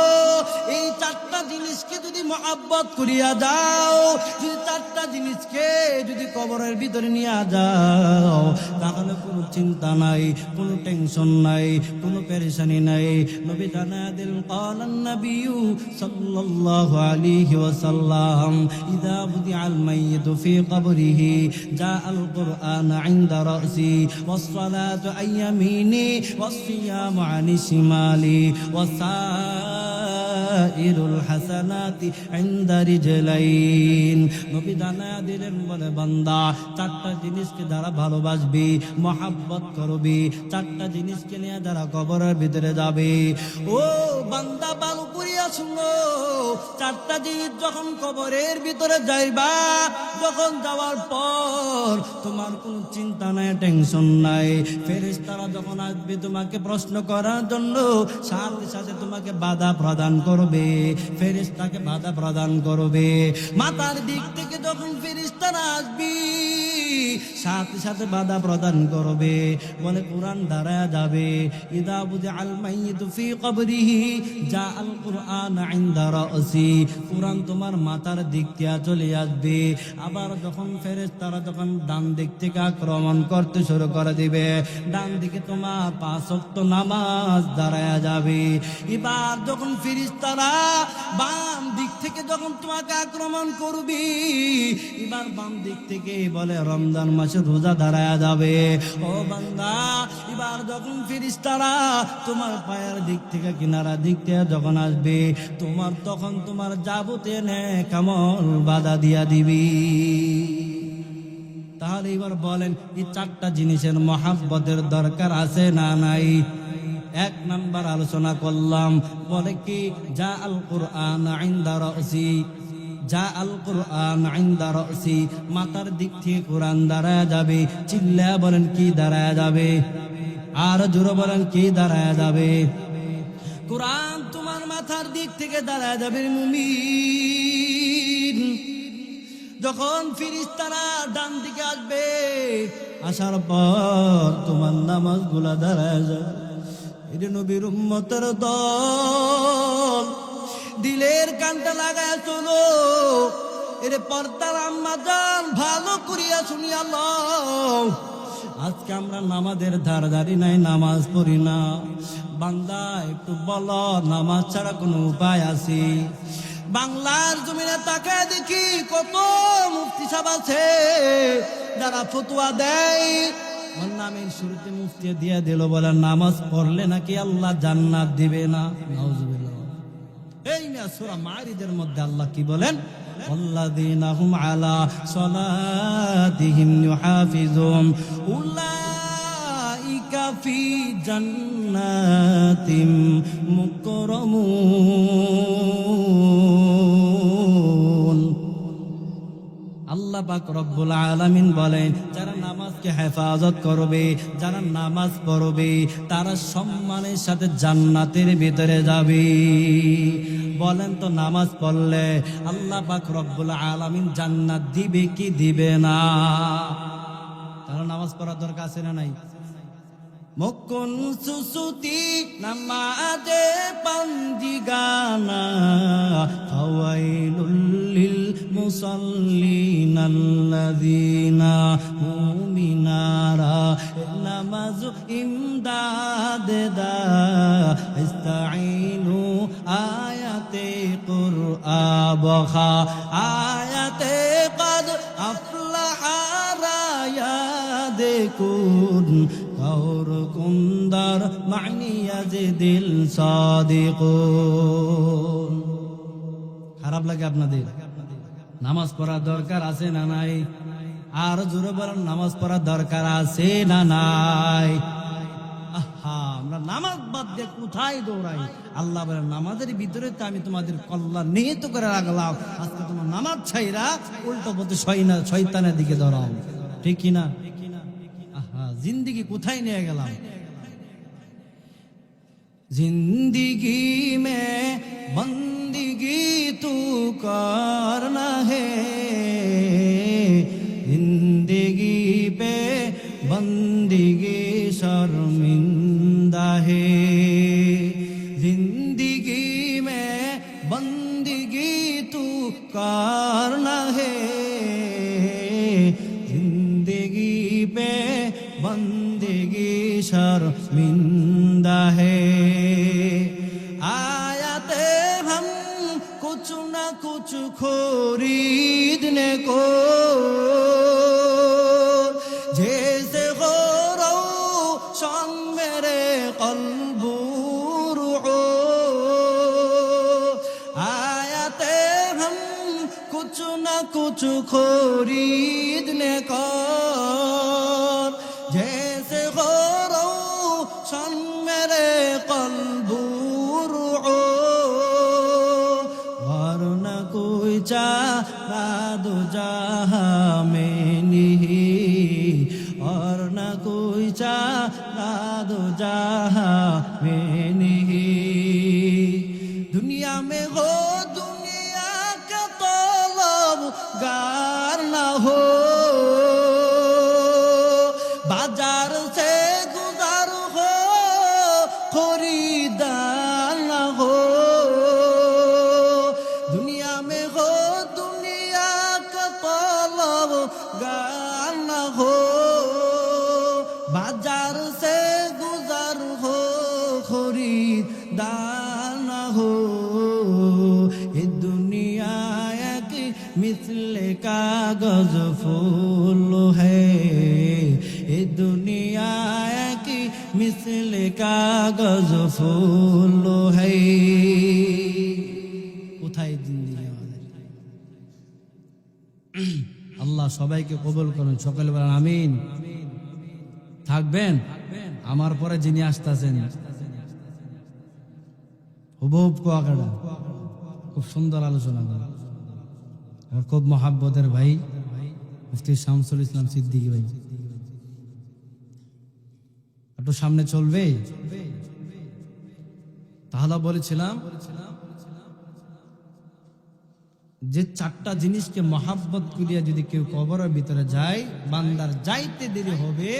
এই চারটা জিনিসকে যদি মহাব্বত করিয়া যাও, যদি চারটা জিনিসকে যদি কবরের ভিতরে নিয়ে যাও, তাহলে কোনো চিন্তা নাই, কোনো টেনশন নাই, কোনো পেরেশানি নাই। নবী জানা দিল, ক্বালান নবিয়্যু সাল্লাল্লাহু আলাইহি ওয়াসাল্লাম, ইযা বুদিআল মাইয়িতু ফি কবরিহি জাআল কুরআন ইনদা রাসি, والصلاة عن يميني والصيام عن شمالي والسائر বাসাইরুল হাসানাতি ইনদা রিজলাইন। নবী জানায়া দিলেন বলে বান্দা চারটা জিনিসকে যারা ভালোবাসবি, মহাব্বত করবি, চারটা জিনিসকে নিয়ে যারা কবরের ভিতরে যাবে, ও বান্দা ভালো করিয়া শুনো, চারটা জিনিস যখন কবরের ভিতরে যাইবা, যখন যাওয়ার পর তোমার কোনো চিন্তা নাই, টেনশন নাই। ফেরেশতারা যখন আসবে তোমাকে প্রশ্ন করার জন্য, সাথে সাথে তোমাকে বাধা প্রদান করবে, ফেরেশতাকে বাধা প্রদান করবে। মাথার দিক থেকে যখন ফেরেশতারা আসবে, সাথে সাথে বাধা প্রদান করবে। বলে কোরআন দাঁড়ায় যাবে, ইদা বুদিআল মাইয়িতু ফি কবরিহি জাআল কুরআন ইনদা রাসি। কোরআন তোমার মাথার দিক থেকে চলে আসবে। আবার যখন ফেরেশতারা যখন ডান দিক থেকে আক্রমণ করতে শুরু করে দিবে, ডান দিকে তোমার 5 ওয়াক্ত নামাজ দাঁড়ায় যাবে। এবার যখন ফেরেশতারা বাম দিক থেকে যখন তোমাকে আক্রমণ করবে, এবার বাম দিক থেকে বলে রমজান মাসে রোজা দাঁড়ায় যাবে। ও বান্দা, এবার যখন ফেরেশতারা তোমার পায়ের দিক থেকে কিনারা দিক থেকে যখন আসবে, তখন তোমার যাবতীয় নেক আমল বাধা দিয়া দিবি। তাহলে এবার বলেন এই চারটা জিনিসের মহাব্বতের দরকার আছে না নাই? 1 নাম্বার আলোচনা করলাম, বলে কি যা আল কুরআন ইনদা রাসি, যা আল কুরআন ইনদা রাসি, মাথার দিক থেকে কোরআন দাঁড়ায় যাবে। চিল্লায়া বলেন কি দাঁড়ায় যাবে? আর জোরে বলেন কি দাঁড়ায় যাবে? কোরআন তোমার মাথার দিক থেকে দাঁড়ায় যাবে মুমিন। যখন ফেরেশতারা ডান দিকে আসবে, আসার পর তোমার নামাজগুলা দাঁড়ায় যাবে। এটা নবীর উম্মতের দল, দিলের কানটা লাগায় চলো। এর পর্দার আম্মা জান ভালো করিয়া শুনি আল্লাহ, আজকে আমরা নামাজের ধারধারি নাই, নামাজ পড়ি না। বান্দা একটু বলো, নামাজ ছাড়া কোনো উপায় আছে? বাংলার জমিনে তাকায় দেখি কত মুফতি সাহেব আছে যারা ফতোয়া দেয়, ওর নামের শুরুতে মুফতি দিয়ে দিল, বলে নামাজ পড়লে নাকি আল্লাহ জান্নাত দিবে না। নাউজুবিল্লাহ। এই মিয়া সূরা মাইরিজের মধ্যে আল্লাহ কি বলেন? আল্লাযীনা হুম আলা সালাতিহিম ইউহাফিজুন উলাইকা ফি জান্নাতিম মুকরামুন। আল্লাহ পাক রব্বুল আলামিন বলেন, যারা নামাজকে হেফাজত করবে, যারা নামাজ পড়বে, তারা সম্মানের সাথে জান্নাতের ভিতরে যাবে। বলেন তো নামাজ পড়লে আল্লাহ পাক রব্বুল আলামিন জান্নাত দিবে কি দিবে না? তারা নামাজ পড়ার দরকার আছে না নাই? মকুন সুসুতি নামাজে পাঞ্জিগানা ফাওয়াইলুল লিল মুসাল্লিনাল্লাযীনা মুমিনারা নামাজ ইমদাদ দা ইস্তাঈনু আয়াতে কুরআন বখা আয়াতে কদ আফলাহা রায়া দেখুন কাউর কুন্দার মানিয়াজে দিল সাদিকুন। খারাপ লাগে আপনাদের? নামাজ পড়ার দরকার আছে না নাই? আর জোরে বলেন নামাজ পড়ার দরকার আছে না নাই? আহা, আমরা নামাজ বাদ দিয়ে কোথায় দৌড়াই? আল্লাহ বলেন নামাজের ভিতরে তো আমি তোমাদের কল্যাণ নিহিত করে রাখলাম, আজকে তোমার নামাজ ছাইরা উল্টো পথে শয়তানের দিকে দৌড়াও। ঠিক কিনা? আহা, জিন্দিগি কোথায় নিয়ে গেলাম? जिंदगी में बंदगी तू करना है, जिंदगी पे बंदगी शर्मिंदा है, जिंदगी में बंदगी तू करना है, जिंदगी पे बंदगी शर्मिंदा है। आयाते हम कुछ न कुछ खरीदने को जैसे हो रोशन मेरे कल्ब रूह, कुछ खरीदने का जैसे हो रोशन मेरे कल्बो रुओ वरना कोई चारा दो जहां में नहीं और न कोई चारा दो जहां में नहीं दुनिया में हो दुनिया का तलबगार न हो बाजार से गुजार हो खरीदार न हो दुनिया में हो दुनिया का तलबगार न हो बाजार से गुजार हो खरीदार न हो ये दुनिया की मिसल कागज फूल है ये दुनिया की मिसल कागज फूल है কোথায় জিন্দেগি আমাদের আল্লাহ সবাইকে কবুল করুন সকলে বলেন আমিন থাকবেন আমার পরে যিনি আসতেছেন হুবহুব কুয়াকাটা খুব সুন্দর আলোচনা করেন আমার খুব মহাব্বতের ভাই মুফতি শামসুল ইসলাম সিদ্দিকী ভাই একটু সামনে চলবে তাহলে বলেছিলাম যে চারটা জিনিসকে মহাব্বত করিয়া যদি কেউ কবরের ভিতরে যায় বান্দার যাইতে দেরি হবে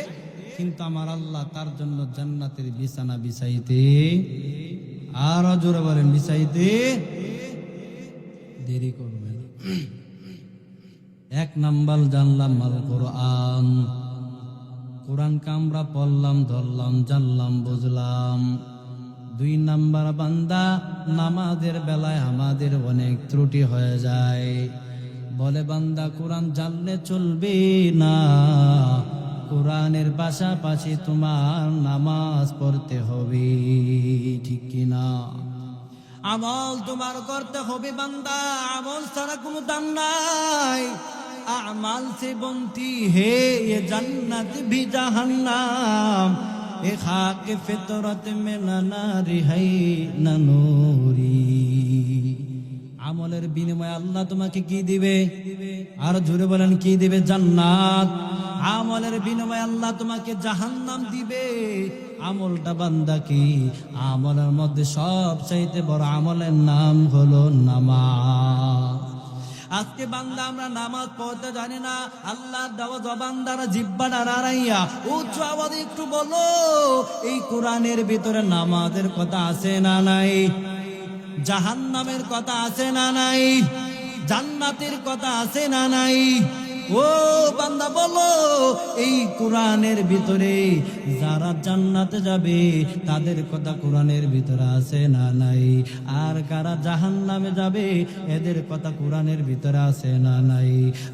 কিন্তু আমার আল্লাহ তার জন্য জান্নাতের বিছানা বিছাইতে আর জোরে বলেন বিছাইতে দেরি করবে না এক নাম্বার জানলাম আল কোরআন কোরআনকে আমরা পড়লাম ধরলাম জানলাম বুঝলাম দুই নাম্বার বান্দা নামাজের বেলায় আমাদের অনেক ত্রুটি হয়ে যায় বলে বান্দা কোরআন জানলে চলবে না কোরআনের পাশাপাশি তোমার নামাজ পড়তে হবে ঠিক কিনা আমল তোমার করতে হবে বান্দা আমল ছাড়া কোনো দাম নাই আমাল से बनती है ये जन्नत भी जहन्नम ए खाक फितरत में ना नारी है ना नूरी আমলের বিনিময়ে আল্লাহ তোমাকে কি দিবে আর জোরে বলেন কি দিবে জান্নাত আমলের বিনিময়ে আল্লাহ তোমাকে জাহান্নাম দিবে আমলটা বান্দা কি আমলের মধ্যে সবচাইতে বড় আমলের নাম হলো নামাজ আজকে বান্দা আমরা নামাজ পড়তে জানি না আল্লাহর দেওয়া জবান দ্বারা জিহ্বাটা নাড়াইয়া উচ্চ আওয়াজে একটু বলো এই কোরআনের ভিতরে নামাজের কথা আছে না নাই জাহান্নামের কথা আছে না নাই জান্নাতের কথা আছে না নাই ও বান্দা বলো এই কোরআনের ভিতরে যারা জান্নাতে যাবে তাদের কথা কোরআনের ভিতরে আছে না নাই আর কারা জাহান্নামে যাবে এদের কথা কোরআনের ভিতরে আছে না নাই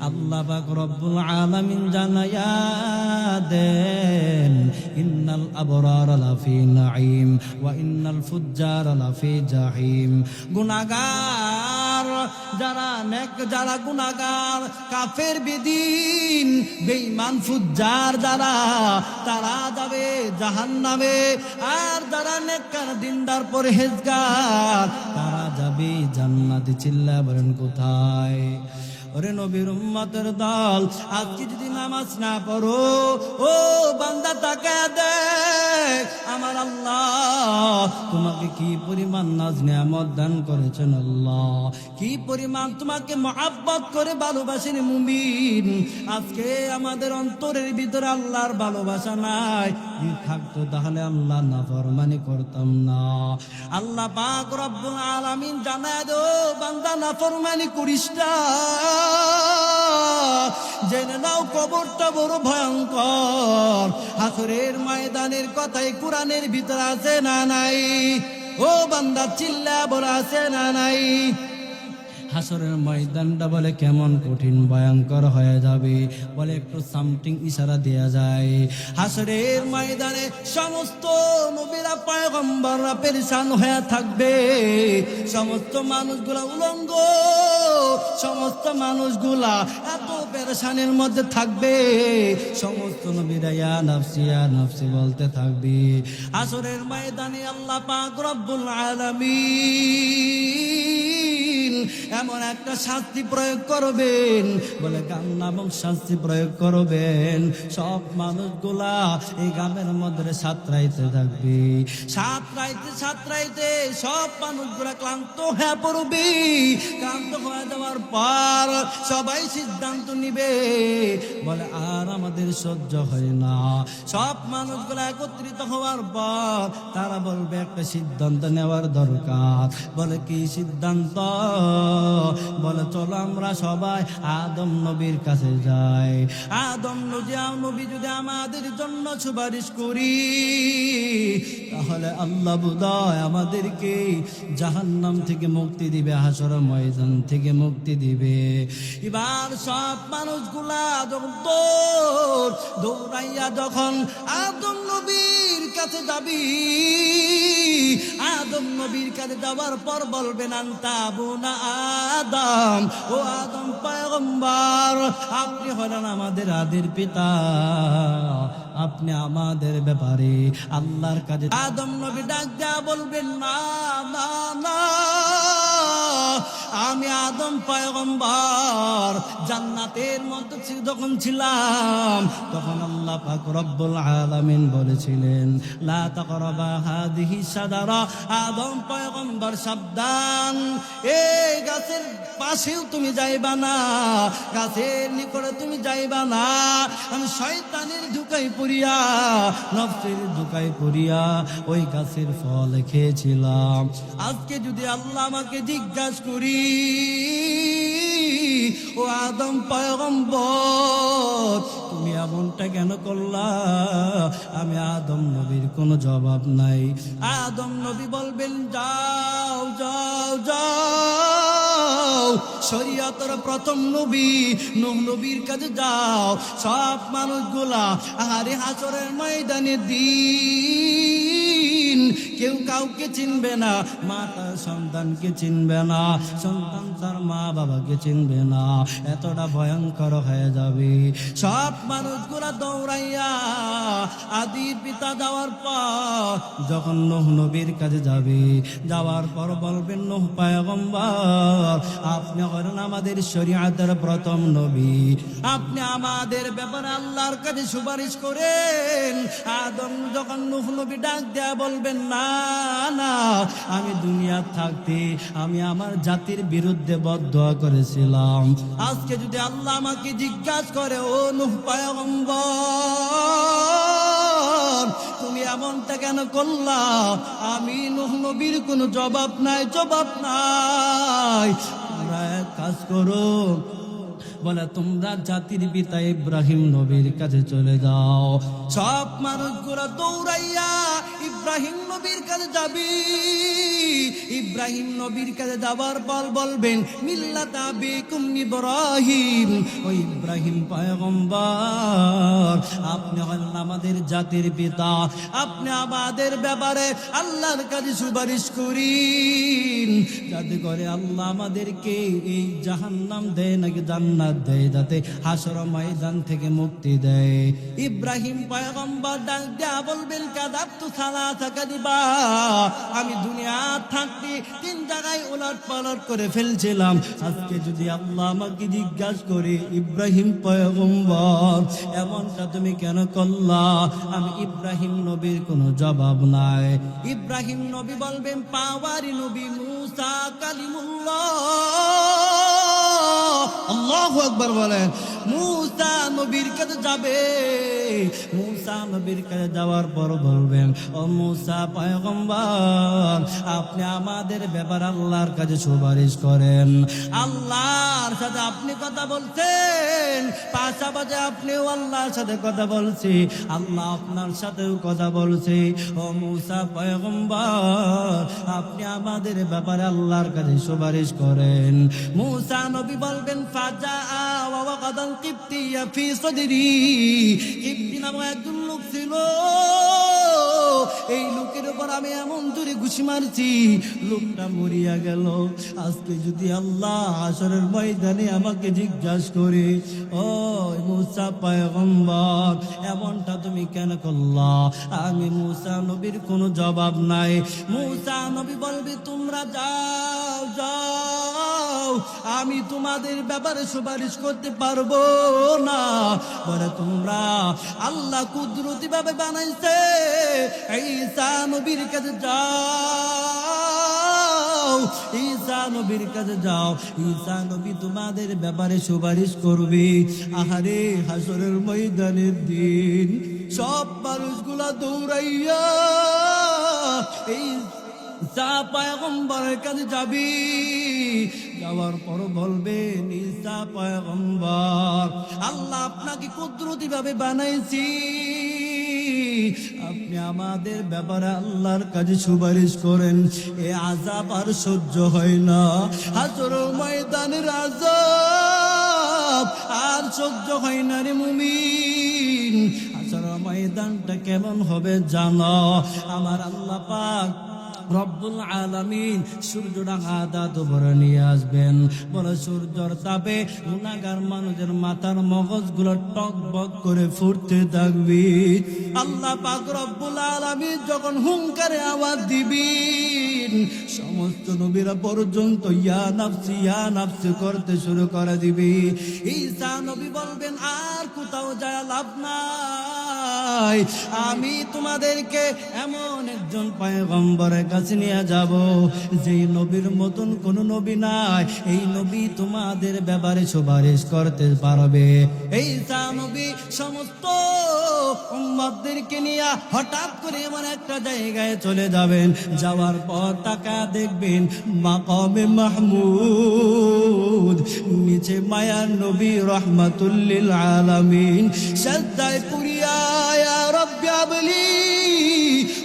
আল্লাহ পাক রব্বুল আলামিন জানায়া দেন ইন্নাল আবরার লাফি নাঈম ওয়া ইন্নাল ফুজ্জার লাফি জাহিম গুনাহগার যারা নেক যারা গুনাহগার কাফের দিন বেঈমান ফুজ্জার যারা তারা যাবে জাহান্নামে আর যারা নেককার দিনদার পরহেজগার তারা যাবে জান্নাতে চিল্লা বলেন কোথায় ওরে নবীর উম্মতের দল আজকে যদি নামাজ না পড়ো ও বান্দা তাকায় দেখ আমার আল্লাহ তোমাকে কি পরিমাণ নাজ নিয়ামত দান করেছেন আল্লাহ কি পরিমাণ তোমাকে মহব্বত করে ভালোবাসেন মুমিন আজকে আমাদের অন্তরের ভিতরে আল্লাহর ভালোবাসা নাই যদি থাকতো তাহলে আল্লাহ নাফরমানি করতাম না আল্লাহ পাক রব্বুল আলামিন জানায় দো বান্দা নাফরমানি করিস না জেনে নাও কবরটা বড় ভয়ঙ্কর হাসরের ময়দানের কথাই কোরআনের ভিতরে আছে না নাই ও বান্দা চিল্লা বড় আছে না নাই হাসরের ময়দানটা বলে কেমন কঠিন ভয়ঙ্কর হয়ে যাবে, বলে একটু সামথিং ইশারা দেয়া যায়। হাসরের ময়দানে সমস্ত নবীরা পয়গম্বররা পেরেশান হয়ে থাকবে, সমস্ত মানুষগুলা উলঙ্গ, সমস্ত মানুষগুলা এত পেরেশানির মধ্যে থাকবে, সমস্ত নবীরা ইয়া নাফসি বলতে থাকবে। হাসরের ময়দানে আল্লাহ পাক রব্বুল আলামিন এমন একটা শাস্তি প্রয়োগ করবেন, বলে গান নামক শাস্তি প্রয়োগ করবেন। সব মানুষগুলা এই গানের মধ্যে সাঁতরাইতে থাকবে, সাঁতরাইতে সব মানুষগুলা ক্লান্ত হয়ে পড়বে। ক্লান্ত হয়ে যাওয়ার পর সবাই সিদ্ধান্ত নিবে, বলে আর আমাদের সহ্য হয় না। সব মানুষগুলা একত্রিত হওয়ার পর তারা বলবে একটা সিদ্ধান্ত নেওয়ার দরকার। বলে কি সিদ্ধান্ত? বলে চলো আমরা সবাই আদম নবীর কাছে যাই। আদম নবী যদি আমাদের জন্য সুপারিশ করি, তাহলে আল্লাহ বোধহয় আমাদেরকে জাহান্নাম থেকে মুক্তি দিবে, হাসর ময়দান থেকে মুক্তি দিবে। এবার সব মানুষগুলা দৌড়াইয়া যখন আদম নবীর কাছে যাবি, আদম নবীর কাছে যাওয়ার পর বলবেন আনতা আবুনা আদম, ও আদম পয়গম্বর, আপনি হলেন আমাদের আদির পিতা, আপনি আমাদের ব্যাপারে আল্লাহর কাছে। আদম নবী ডাক দেয়া বলবেন না না না, আমি আদম পয়গম্বর জান্নাতের মধ্যে যখন ছিলাম তখন আল্লাহ পাক রব্বুল আলামিন বলেছিলেন লা তাকরাবা হাদিহি শাজারা। আদম পয়গম্বর সাবধান, এই গাছের পাশেও তুমি যাইবা না, গাছের নিকটে তুমি যাইবা না। আমি শয়তানের ধোঁকায় পড়িয়া, নফসের ধোঁকায় পড়িয়া ওই গাছের ফল খেয়েছিলাম। আজকে যদি আল্লাহ আমাকে জিজ্ঞাসা করি, ও আদম পয়গম্বর তুমি এমনটা কেন করলা, আমি আদম নবীর কোনো জবাব নাই। আদম নবী বলবেন যাও যাও যাও, শরীয়তের প্রথম নবী নূহ নবীর কাছে যাও। সব মানুষগুলা আরে হাসরের ময়দানে দিন কেউ কাউকে চিনবে না, মা তার সন্তানকে চিনবে না, সন্তান তার মা বাবাকে চিনবে না, এতটা ভয়ঙ্কর হয়ে যাবে। সব মানুষগুলা দৌড়াইয়া আদির পিতা যাওয়ার পর যখন নূহ নবীর কাছে যাবে, যাওয়ার পর বলবেন নূহ পয়গম্বর আপনি হলেন আমাদের শরীয়তের প্রথম নবী, আপনি আমাদের ব্যাপারে আল্লাহর কাছে সুপারিশ করেন। আদম যখন নূহ নবী ডাক দেয়া বলবেন না না, আমি দুনিয়া থাকতে আমি আমার জাতির বিরুদ্ধে বদদোয়া করেছিলাম। আজকে যদি আল্লাহ আমাকে জিজ্ঞাসা করে, ও নূহ পয়গম্বর তুমি এমনটা কেন করলা, আমি নূহ নবীর কোনো জবাব নাই, জবাব নাই। তোমরা এক কাজ করো, বলে তোমরা জাতির পিতা ইব্রাহিম নবীর কাছে চলে যাও। সব মানুষগুলো দৌড়াইয়া ইব্রাহিম নবীর কাছে যাবি। ইব্রাহিম নবীর কাছে যাবার পর বলবেন মিল্লাত আবিকুম ইব্রাহিম, ও ইব্রাহিম পয়গম্বর আপনি হলেন আমাদের জাতির পিতা, আপনি আমাদের ব্যাপারে আল্লাহর কাছে সুপারিশ করিন, যাতে করে আল্লাহ আমাদেরকে এই জাহান্নাম দেয় নাকি জান্নাত দেয়, যাতে হাসর ময়দান থেকে মুক্তি দেয়। ইব্রাহিম পয়গম্বর ডাক দেয়া বলবেন কাযাবতু সালাসা কাযিবা, আমি দুনিয়া থাকতে 3 জায়গায় উলট পালট করে ফেলছিলাম। আজকে যদি আল্লাহ আমাকে জিজ্ঞাসা করে, ইব্রাহিম পয়গম্বর এমনটা তুমি কেন করলা, আমি ইব্রাহিম নবীর কোনো জবাব নাই। ইব্রাহিম নবী বলবেন পাওয়ারি নবী মুসা কালিমুল্লাহ, আল্লাহু আকবার বলেন। মূসা নবীর কাছে যাবে। মূসা নবীর কাছে যাওয়ার পর বলবেন, ও মূসা পয়গম্বর, আপনি আমাদের ব্যাপার আল্লাহর কাছে সুপারিশ করেন। আল্লাহর সাথে আপনি কথা বলছেন, পাশাপাশি আপনিও আল্লাহর সাথে কথা বলছি, আল্লাহ আপনার সাথেও কথা বলছে। ও মূসা পয়গম্বর, আপনি আমাদের ব্যাপারে আল্লাহর কাছে সুপারিশ করেন। মূসা নবী বলবেন, ফাজা ওয়া কাদাল কিবতিয়া ফি সদরি। কিবতি নামে একজন লোক ছিল, এই লোকের উপর আমি এমন জোরে ঘুষি মারছি, লোকটা মরিয়া গেল। আজকে যদি আল্লাহ হাসরের ময়দানে আমাকে জিজ্ঞাসা করে, ও মূসা পয়গম্বর, এমনটা তুমি কেন করলা? আমি মূসা নবীর কোনো জবাব নাই। মূসা নবী বলবে, তোমরা যাও যাও, আমি তোমাদের ব্যাপারে সুপারিশ করতে পারবো না। বলে তোমরা আল্লাহ কুদরতি ভাবে বানাইছে, ঈসা নবীর কাছে যাও, ঈসা নবীর কাছে যাও, ঈসা নবী তোমাদের ব্যাপারে সুপারিশ করবে। আহারে, হাসরের ময়দানের দিন সব মানুষগুলা দৌড়াইয়া এই ঈসা পয়গম্বরের কাছে যাবি। যাওয়ার পর বলবেন, ঈসা পয়গম্বর, আল্লাহ আপনাকে কুদরতি ভাবে বানাইছি, আপনি আমাদের ব্যাপারে আল্লাহর কাছে সুপারিশ করেন। এ আযাব আর সহ্য হয় না, হাসরের ময়দানের আযাব আর সহ্য হয় না রে মুমিন। হাসরের ময়দানটা কেমন হবে জানো? আমার আল্লাহ পাক রব্বুল আলামিন সূর্যটা আদাত ভরে নিয়ে আসবেন। বলে সূর্যর তাপে গুনাহগার মানুষের মাথার মগজগুলো টকবক করে ফুটতে থাকবে। আল্লাহ পাক রব্বুল আলামিন যখন হুঙ্কারে আওয়াজ দিবেন, সমস্ত নবীরা পর্যন্ত ইয়া নাফসি ইয়া নাফসি করতে শুরু করে দিবে। ঈসা নবী বলবেন, আর কোথাও যায় লাভ নাই, আমি তোমাদেরকে এমন একজন পয়গম্বরের কাছে নিয়ে যাব, যেই নবীর মতন কোন নবী নাই। এই নবী তোমাদের ব্যাপারে সুপারিশ করতে পারবে। ঈসা নবী সমস্ত উম্মতদেরকে নিয়ে হঠাৎ করে এমন একটা জায়গায় চলে যাবেন। যাওয়ার পর তাকা দেখবেন মাকামে মাহমুদ, নিচে মায়ার নবী রহমাতুল লিল আলামিন সাজদায় পুরিয়া, ইয়া রাব্বি আবলি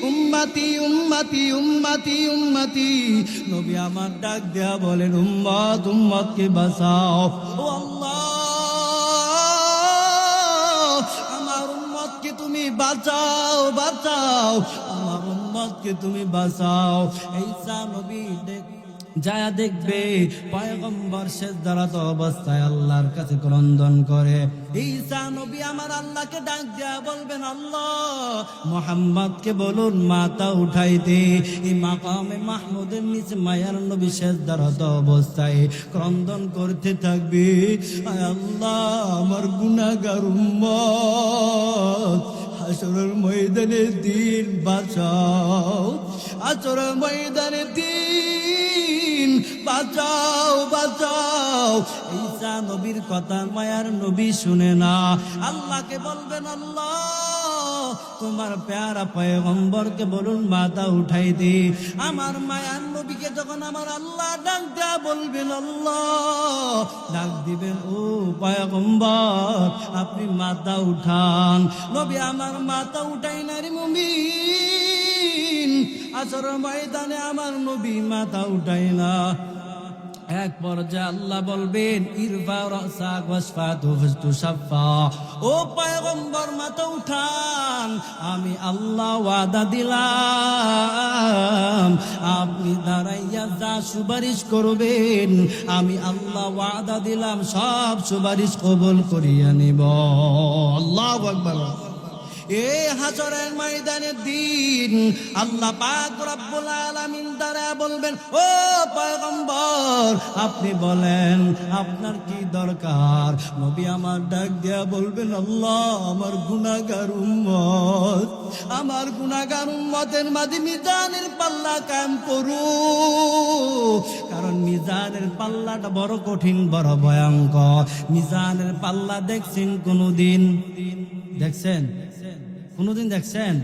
উম্মতি উম্মতি উম্মতি উম্মতি। নবী আমার ডাক দেয়া বলেন, উম্মত উম্মতকে বাঁচাও। ও আল্লাহ, আমার উম্মতকে তুমি বাঁচাও, বাঁচাও, আমার উম্মতকে তুমি বাঁচাও। ঈসা নবী যায়া দেখবে পয়গম্বর সিজদারত অবস্থায় আল্লাহর কাছে ক্রন্দন করে। ঈসা নবী আমার আল্লাহকে ডাক দেয়া বলবেন, আল্লাহ মুহাম্মদকে বলুন মাথা উঠাইতে। এই মাকামে মাহমুদের নিচে মায়ার নবী সিজদারত অবস্থায় ক্রন্দন করতে থাকবে, আয় আল্লাহ আমার গুনাহগার উম্মত হাসরের ময়দানের দিন বাঁচাও, হাসরের ময়দানের দিন বাঁচাও, বাঁচাও। ঈসা নবীর কথা মায়ার নবী শুনে না। আল্লাহকে বলবেন, আল্লাহ তোমার প্যারা পয়গম্বরকে বলুন মাথা উঠাই দে। আমার মায়ার নবীকে যখন আমার আল্লাহ ডাক দেয়া বলবেন, আল্লাহ ডাক দিবেন, ও পয়গম্বর আপনি মাথা উঠান। নবী আমার মাথা উঠাই না রে মুমিন, আসরের ময়দানে আমার নবী মাথা উঠাই না। এক পর্যায়ে আল্লাহ বলবেন, ইরফা রাসাক ওয়াসফাতু ফাতুশাফা। ও পয়গম্বর মাথা উঠান, আমি আল্লাহ ওয়াদা দিলাম আপনি দাঁড়াইয়া যা সুপারিশ করবেন, আমি আল্লাহ ওয়াদা দিলাম সব সুপারিশ কবুল করিয়া নিব। আল্লাহু আকবার। এই হাসরের ময়দানের দিন আল্লাহ পাক রব্বুল আলামিন দ্বারা বলবেন, ও পয়গম্বর আপনি বলেন আপনার কি দরকার? নবী আমার ডাক দিয়া বলবেন, আল্লাহ আমার গুনাহগার উম্মত, আমার গুনাহগার উম্মতের মাঝে মিজানের পাল্লা কায়েম করু, কারণ মিজানের পাল্লাটা বড় কঠিন, বড় ভয়ঙ্কর। মিজানের পাল্লা দেখছেন কোনদিন? দেখছেন কোনদিন? দেখছেন?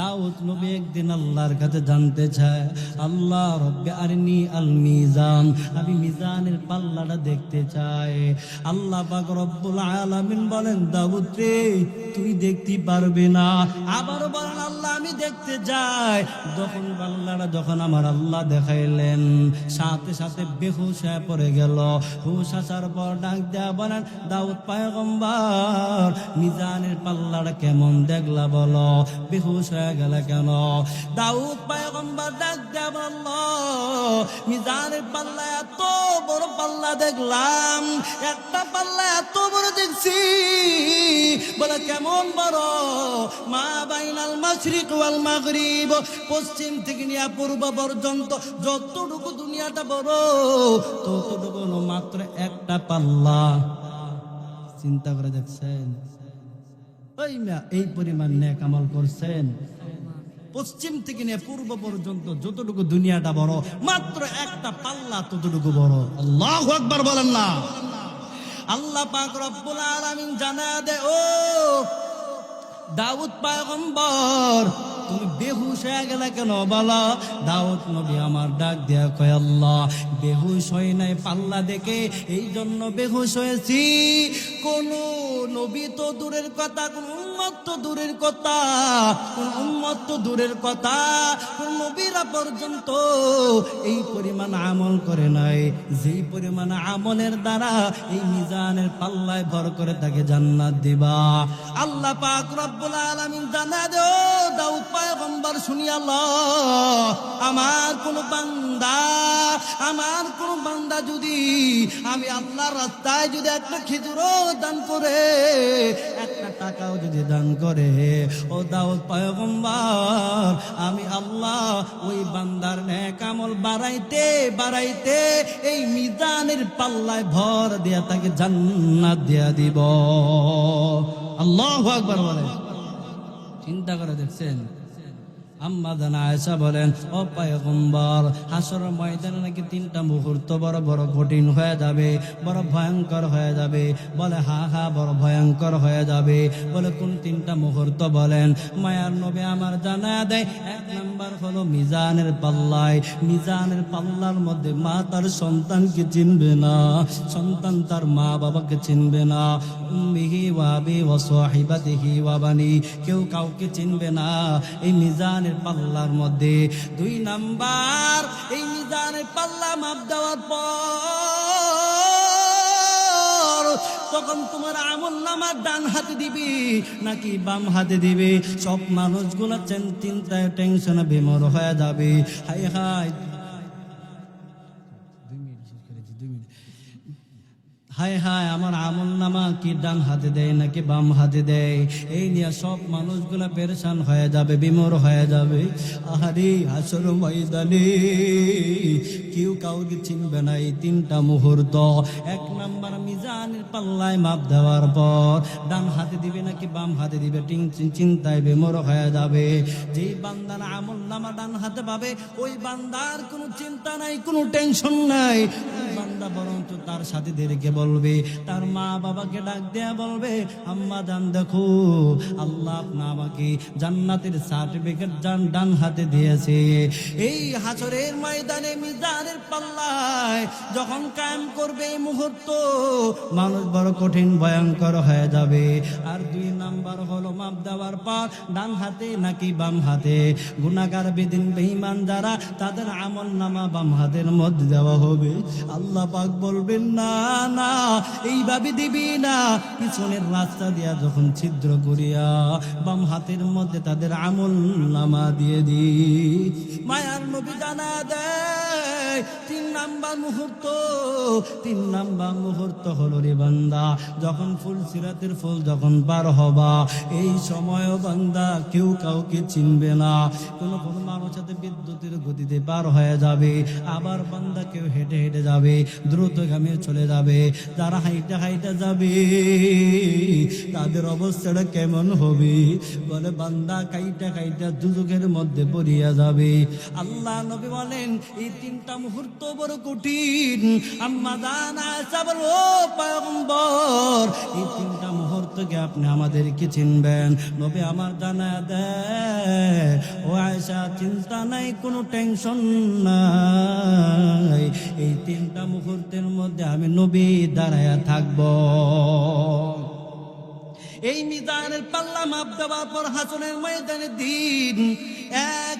দাউদ নবী একদিন আল্লাহর কাছে জানতে চায়, আল্লাহ রব্বে আরনি আল মিজান, আমি মিজানের পাল্লাটা দেখতে চাই। আল্লাহ পাক রব্বুল আলামিন বলেন, দাউদ রে তুই দেখতে পারবি না। আবার বলেন, আল্লাহ আমি দেখতে চাই। যখন পাল্লাটা যখন আমার আল্লাহ দেখাইলেন, সাথে সাথে বেহুশ হয়ে পড়ে গেল। হুশ আসার পর ডাক দেয়া বলেন, দাউদ পয়গম্বর মিজানের পাল্লাটা কেমন দেখলা বলো? বেহুশ হয়ে গেল কেন? দাউদ পয়গম্বর ডাক দেয়া বলল, মিজানের পাল্লা এত বড় পাল্লা দেখলাম, একটা পাল্লা এত বড় দেখছি। বলে কেমন বড়? মা বাইনাল মাশরিক ওয়াল মাগরিব, পশ্চিম থেকে নিয়ে পূর্ব পর্যন্ত যতটুকু দুনিয়াটা বড়, ততটুকু মাত্র একটা পাল্লা। চিন্তা করে দেখছেন? এই পরিমাণ নেক আমল করছেন। পশ্চিম থেকে নিয়ে পূর্ব পর্যন্ত যতটুকু দুনিয়াটা বড়, মাত্র একটা পাল্লা ততটুকু বড়। আল্লাহু আকবার বলেন না? আল্লাহ পাক রব্বুল আলামিন জানা দে, ও দাউদ পয়গম্বর তুমি বেহুশ হয়ে গেলে কেন বলো? দাউদ নবী আমার ডাক দেয়া কয়, আল্লাহ বেহুশ হই নাই পাল্লা দেখে, এই জন্য বেহুশ হয়েছি। কোন নবী তো দূরের কথা, কোন উম্মত তো দূরের কথা, কোন উম্মত তো দূরের কথা, কোন নবীরা পর্যন্ত এই পরিমাণ আমল করে নাই, যেই পরিমাণ আমলের দ্বারা এই মিজানের পাল্লায় ভর করে তাকে জান্নাত দিবা। আল্লাহ পাক রব্বুল আলামিন জানা দে, দাউদ পয়গম্বর শুনিয়া ল, আমার কোন বান্দা যদি আমি আল্লাহর রাস্তায় যদি একটা খেজুরও দান করে, একটা টাকাও যদি দান করে, ও দাউদ পয়গম্বর আমি আল্লাহ ওই বান্দার নেক আমল বাড়াইতে বাড়াইতে এই মিজানের পাল্লায় ভর দিয়া তাকে জান্নাত দিয়া দিব। আল্লাহু আকবার বলেন। চিন্তা করে দেখছেন? আম্মা জানা আয়েশা বলেন, ও পয়গম্বর হাসরের ময়দানে নাকি 3টা মুহূর্ত বড় বড় কঠিন হয়ে যাবে, বড় ভয়ঙ্কর হয়ে যাবে। বলে হা হা বড় ভয়ঙ্কর হয়ে যাবে। বলে কোন 3টা মুহূর্ত বলেন? মায়ার নবী আমার জানা দেয়, 1 নাম্বার হলো মিজানের পাল্লায়, মিজানের পাল্লার মধ্যে মা তার সন্তানকে চিনবে না, সন্তান তার মা বাবাকে চিনবে না। উম্মিহি ওয়া আবি ওয়া সাহিবাতিহি ওয়া বানি, কেউ কাউকে চিনবে না এই মিজান পাল্লার মধ্যে। 2 নাম্বার, এই মিজানের পাল্লা মাপ দেওয়ার পর তখন তোমার আমলনামা ডান হাতে দিবি নাকি বাম হাতে দিবি? সব মানুষগুলো চিন্তায় টেনশনে বিমর হয়ে যাবে। হাই হাই, 2 মিনিট, হায় হায় আমার আমলনামা কি ডান হাতে দেয় নাকি বাম হাতে দেয়? এই নিয়ে সব মানুষগুলা পেরেশান হয়ে যাবে, বিমর হয়ে যাবে। আহারে হাসর ময়দানে কেউ কাউকে চিনবে না এই 3টা মুহূর্ত। 1 নাম্বার মিজানের পাল্লায় মাপ দেওয়ার পর ডান হাতে দিবে নাকি বাম হাতে দিবে, চিন্তায় বিমর হয়ে যাবে। যেই বান্দার আমলনামা ডান হাতে পাবে ওই বান্দার কোনো চিন্তা নাই, কোনো টেনশন নাই। ওই বান্দা বরঞ্চ তার সাথীদেরকে বলবে, তার মা বাবাকে ডাক দেয়া বলবে, আম্মা জান দেখো আল্লাহ আপনা আমাকে জান্নাতের সার্টিফিকেট ডান হাতে দিয়েছে। এই হাসরের ময়দানে মিজানের পাল্লায় যখন কায়েম করবে এই মুহূর্ত, মানুষ বড় কঠিন ভয়ঙ্কর হয়ে যাবে। আর 2 নাম্বার হলো মাপ দেওয়ার পর ডান হাতে নাকি বাম হাতে? গুনাহগার বেদিন বেঈমান যারা, তাদের আমলনামা বাম হাতের মধ্যে দেওয়া হবে। আল্লাহ পাক বলবেন, না না এইভাবে দিবি না, পিছনের রাস্তা দিয়া যখন ছিদ্র করিয়া বাম হাতের মধ্যে তাদের আমলনামা দিয়ে দি। মায়ার নবী জানা দেয়, তিন নাম্বার মুহূর্ত হলো রে বান্দা, যখন ফুল সিরাতের ফুল যখন পার হবা, এই সময় বান্দা কেউ কাউকে চিনবে না। কোনো মানুষ সাথে বিদ্যুতের গতিতে পার হয়ে যাবে, আবার বান্দা কেউ হেঁটে হেঁটে যাবে, দ্রুতগামী চলে যাবে। যারা হাইটা হাইটা যাবে তাদের অবস্থাটা কেমন হবে? বলে বান্দা কাইটা কাইটা দুজকের মধ্যে পড়িয়া যাবে। আল্লাহ নবী বলেন এই তিনটা মুহূর্ত বড় কঠিন। আম্মা জান আয়েশা বলে, ও পয়গম্বর, এই তিনটা মুহূর্তকে আপনি আমাদেরকে চিনবেন? নবী আমার জানা দেয়, ও আয়েশা চিন্তা নাই, কোনো টেনশন নাই, এই তিনটা মুহূর্তের মধ্যে আমি নবী দাঁড়ায়া থাকবো। এই মিজানের পাল্লা মাপ দেওয়ার পর হাসরের ময়দানের দিন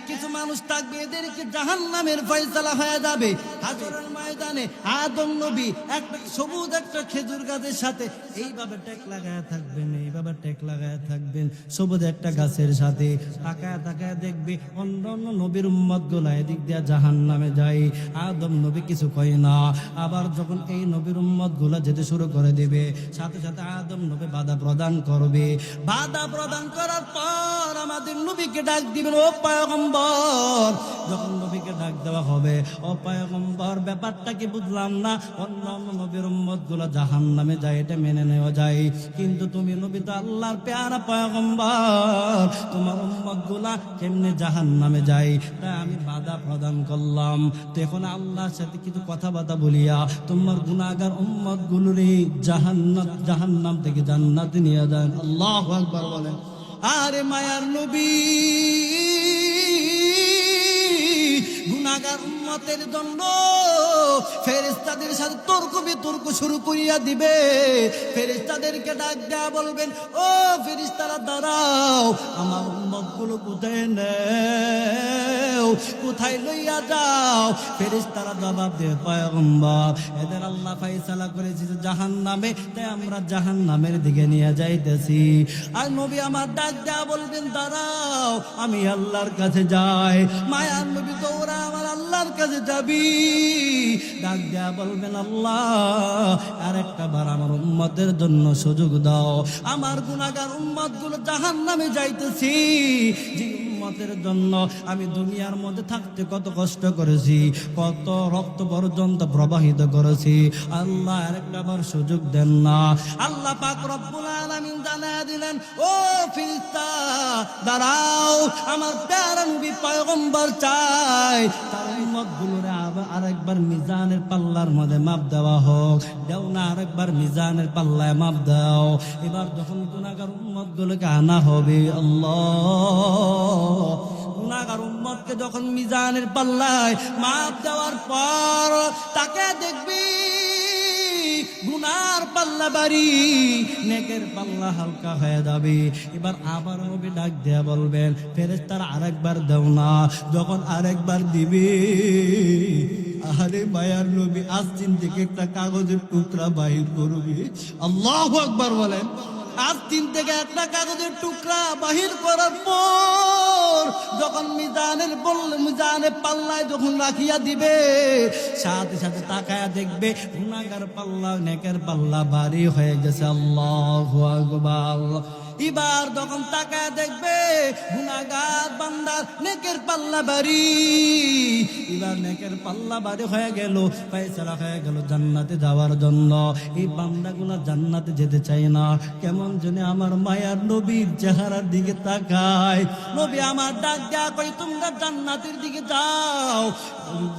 কিছু মানুষ থাকবে, এদেরকে জাহান্নামের ফয়সালা হয়ে যাবে। হাসরের ময়দানে আদম নবী একটা সবুজ একটা খেজুর গাছের সাথে এইভাবে টেক লাগায় থাকবেন, এইভাবে টেক লাগায় থাকবেন সবুজ একটা গাছের সাথে। তাকায় তাকায় দেখবে অন্য অন্য নবীর উম্মত গুলা এদিক দিয়ে জাহান্নামে যায়, আদম নবী কিছু কয় না। আবার যখন এই নবীর উম্মত গুলা যেতে শুরু করে দিবে, সাথে সাথে আদম নবী বাধা প্রদান করবে। বাধা প্রদান করার পর আমাদের নবীকে ডাক দিবেন, ও পয়গম্বর। যখন নবীকে ডাক দেওয়া হবে, ও পয়গম্বর ব্যাপারটা কি বুঝলাম না, অন্য অন্য নবীর উম্মত গুলা জাহান্নামে যায় এটা মেনে নেওয়া যায়, কিন্তু তুমি নবী তো আল্লাহর পেয়ারা পয়গম্বর, তোমার উম্মত গুলা কেমনে জাহান্নামে যায়? তাই আমি বাধা প্রদান করলাম। তো এখন আল্লাহর সাথে কিছু কথাবার্তা বলিয়া তোমার গুনাহগার উম্মত গুলোরে জাহান্নাম থেকে জান্নাতে নিয়ে যান। আল্লাহু আকবার বলেন। আরে মায়ার নবী গুনাহগার উম্মতের জন্য ফেরেশতাদের সাথে তর্ক বিতর্ক শুরু করিয়া দিবে। ফেরেশতাদেরকে ডাক দেয়া বলবেন, ও ফেরেশতারা দাঁড়াও, আমার উম্মত গুলো কোথায় নেও, কোথায় লইয়া যাও? ফেরেশতারা জবাব দেয়, পয়গম্বর এদের আল্লাহ ফয়সালা করেছে জাহান্নামে, তাই আমরা জাহান্নামের দিকে নিয়ে যাইতেছি। আর নবী আমার ডাক দেয়া বলবেন, দাঁড়াও আমি আল্লাহর কাছে যাই। মায়ার নবী তো ওরা আমার আল্লাহর কাছে যাবি। ডাক দেয়া বলবেন, আল্লাহ আর একটা বার আমার উম্মতের জন্য সুযোগ দাও, আমার গুনাহগার উম্মত গুলো জাহান্নামে যাইতেছি, যে উম্মতের জন্য আমি দুনিয়ার মধ্যে থাকতে কত কষ্ট করেছি, কত রক্ত পর্যন্ত প্রবাহিত করেছি, আল্লাহ আর একটা বার সুযোগ দেন না। আল্লাহ পাক রব্বুল আলামিন জানায়া দিলেন, ও ফেরেশতা দাঁড়াও, আমার প্যারা নবী পয়গম্বর চাই তার উম্মত গুলোরে আরেকবার মিজানের পাল্লার মধ্যে মাপ দেওয়া হোক। দেও না, আরেকবার মিজানের পাল্লায় মাপ দাও। এবার যখন গুনাহগার উম্মত গুলোকে আনা হবে, আল্লাহ গুনাহগার উম্মতকে যখন মিজানের পাল্লায় মাপ দেওয়ার পর তাকে দেখবি গুনার পাল্লা বাড়ি, নেকের পাল্লা হালকা হয়ে যাবে। এবার আবার নবী ডাক দেয়া বলবেন, ফেরেশতারা আরেকবার দাও না। যখন আরেকবার দিবে, আরে মায়ার নবী আস্তিন থেকে একটা কাগজের টুকরা বাহির করবে। আল্লাহু আকবার বলেন। আস্তিন থেকে একটা কাগজের টুকরা বাহির করার পর যখন মিজানের পাল্লায় যখন রাখিয়া দিবে, সাথে সাথে তাকায়া দেখবে গুনাহগার পাল্লা নেকের পাল্লা ভারী হয়ে গেছে। আল্লাহু আকবার। এবার যখন তাকায় দেখবে গুনাহগার বান্দার নেকের পাল্লা বাড়ি, এবার নেকের পাল্লা বাড়ি হয়ে গেল, ফয়সালা হয়ে গেল জান্নাতে যাওয়ার জন্য। এই বান্দাগুলা জান্নাতে যেতে চায় না, কেমন জানি আমার মায়ার নবীর চেহারার দিকে তাকায়। নবী আমার ডাক দেয়া কই, তোমরা জান্নাতের দিকে যাও।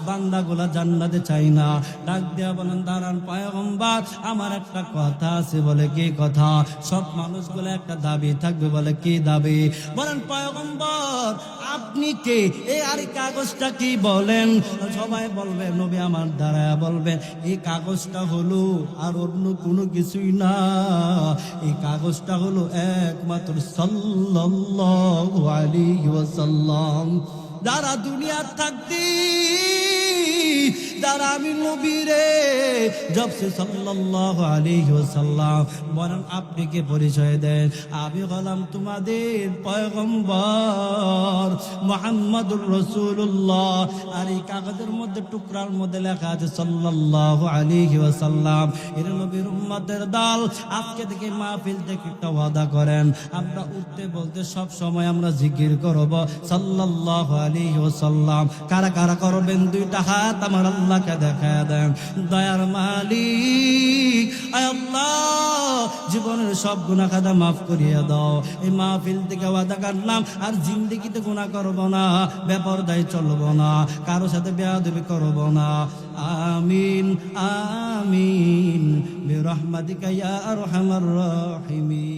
বান্দাগুলা জান্নাতে চাই না, ডাক দেয়া বলেন, দাঁড়ান পয়গম্বর আমার একটা কথা আছে। বলে কি কথা? সব মানুষগুলো একটা দাবি থাকবে। বলে কি দাবি? বলেন পয়গম্বর আপনি কে? এই আর কাগজটা কি বলেন? সবাই বলবে, নবী আমার দাঁড়ায় বলবেন, এই কাগজটা হলো আর অন্য কোনো কিছুই না, এই কাগজটা হলো একমাত্র সাল্লাল্লাহু আলাইহি ওয়াসাল্লাম। যারা দুনিয়া থাকতি যারা আমি নবীরে জবসে সাল্লাল্লাহু আলাইহি ওয়াসাল্লাম বলেন আপনি কে পরিচয় দেন আমি হলাম তোমাদের পয়গম্বর মুহাম্মদুর রাসূলুল্লাহ আর এই কাগজের মধ্যে টুকরার মধ্যে লেখা আছে সাল্লাল্লাহু আলাইহি ওয়াসাল্লাম এর নবীর উম্মতের দল আজকে থেকে মাহফিল থেকে একটা ওয়াদা করেন আমরা উঠতে বলতে সব সময় আমরা জিকির করব সাল্লাল্লাহু আলাইহি ওয়াসাল্লাম কারা কারা করবেন দুইটা হাত আমার আল্লাহকে দেখায় দেন দয়ার মালিক আয় আল্লাহ জীবনের সব গুনাহ খাতা মাফ করিয়ে দাও এই মাহফিল থেকে ওয়াদা করলাম আর জিন্দেগিতে গুনাহ করব না বেপরদায় চলব না কারো সাথে বেয়াদবি করব না আমিন আমিন বিরহমাতিকা ইয়া আরহামার রাহিমিন।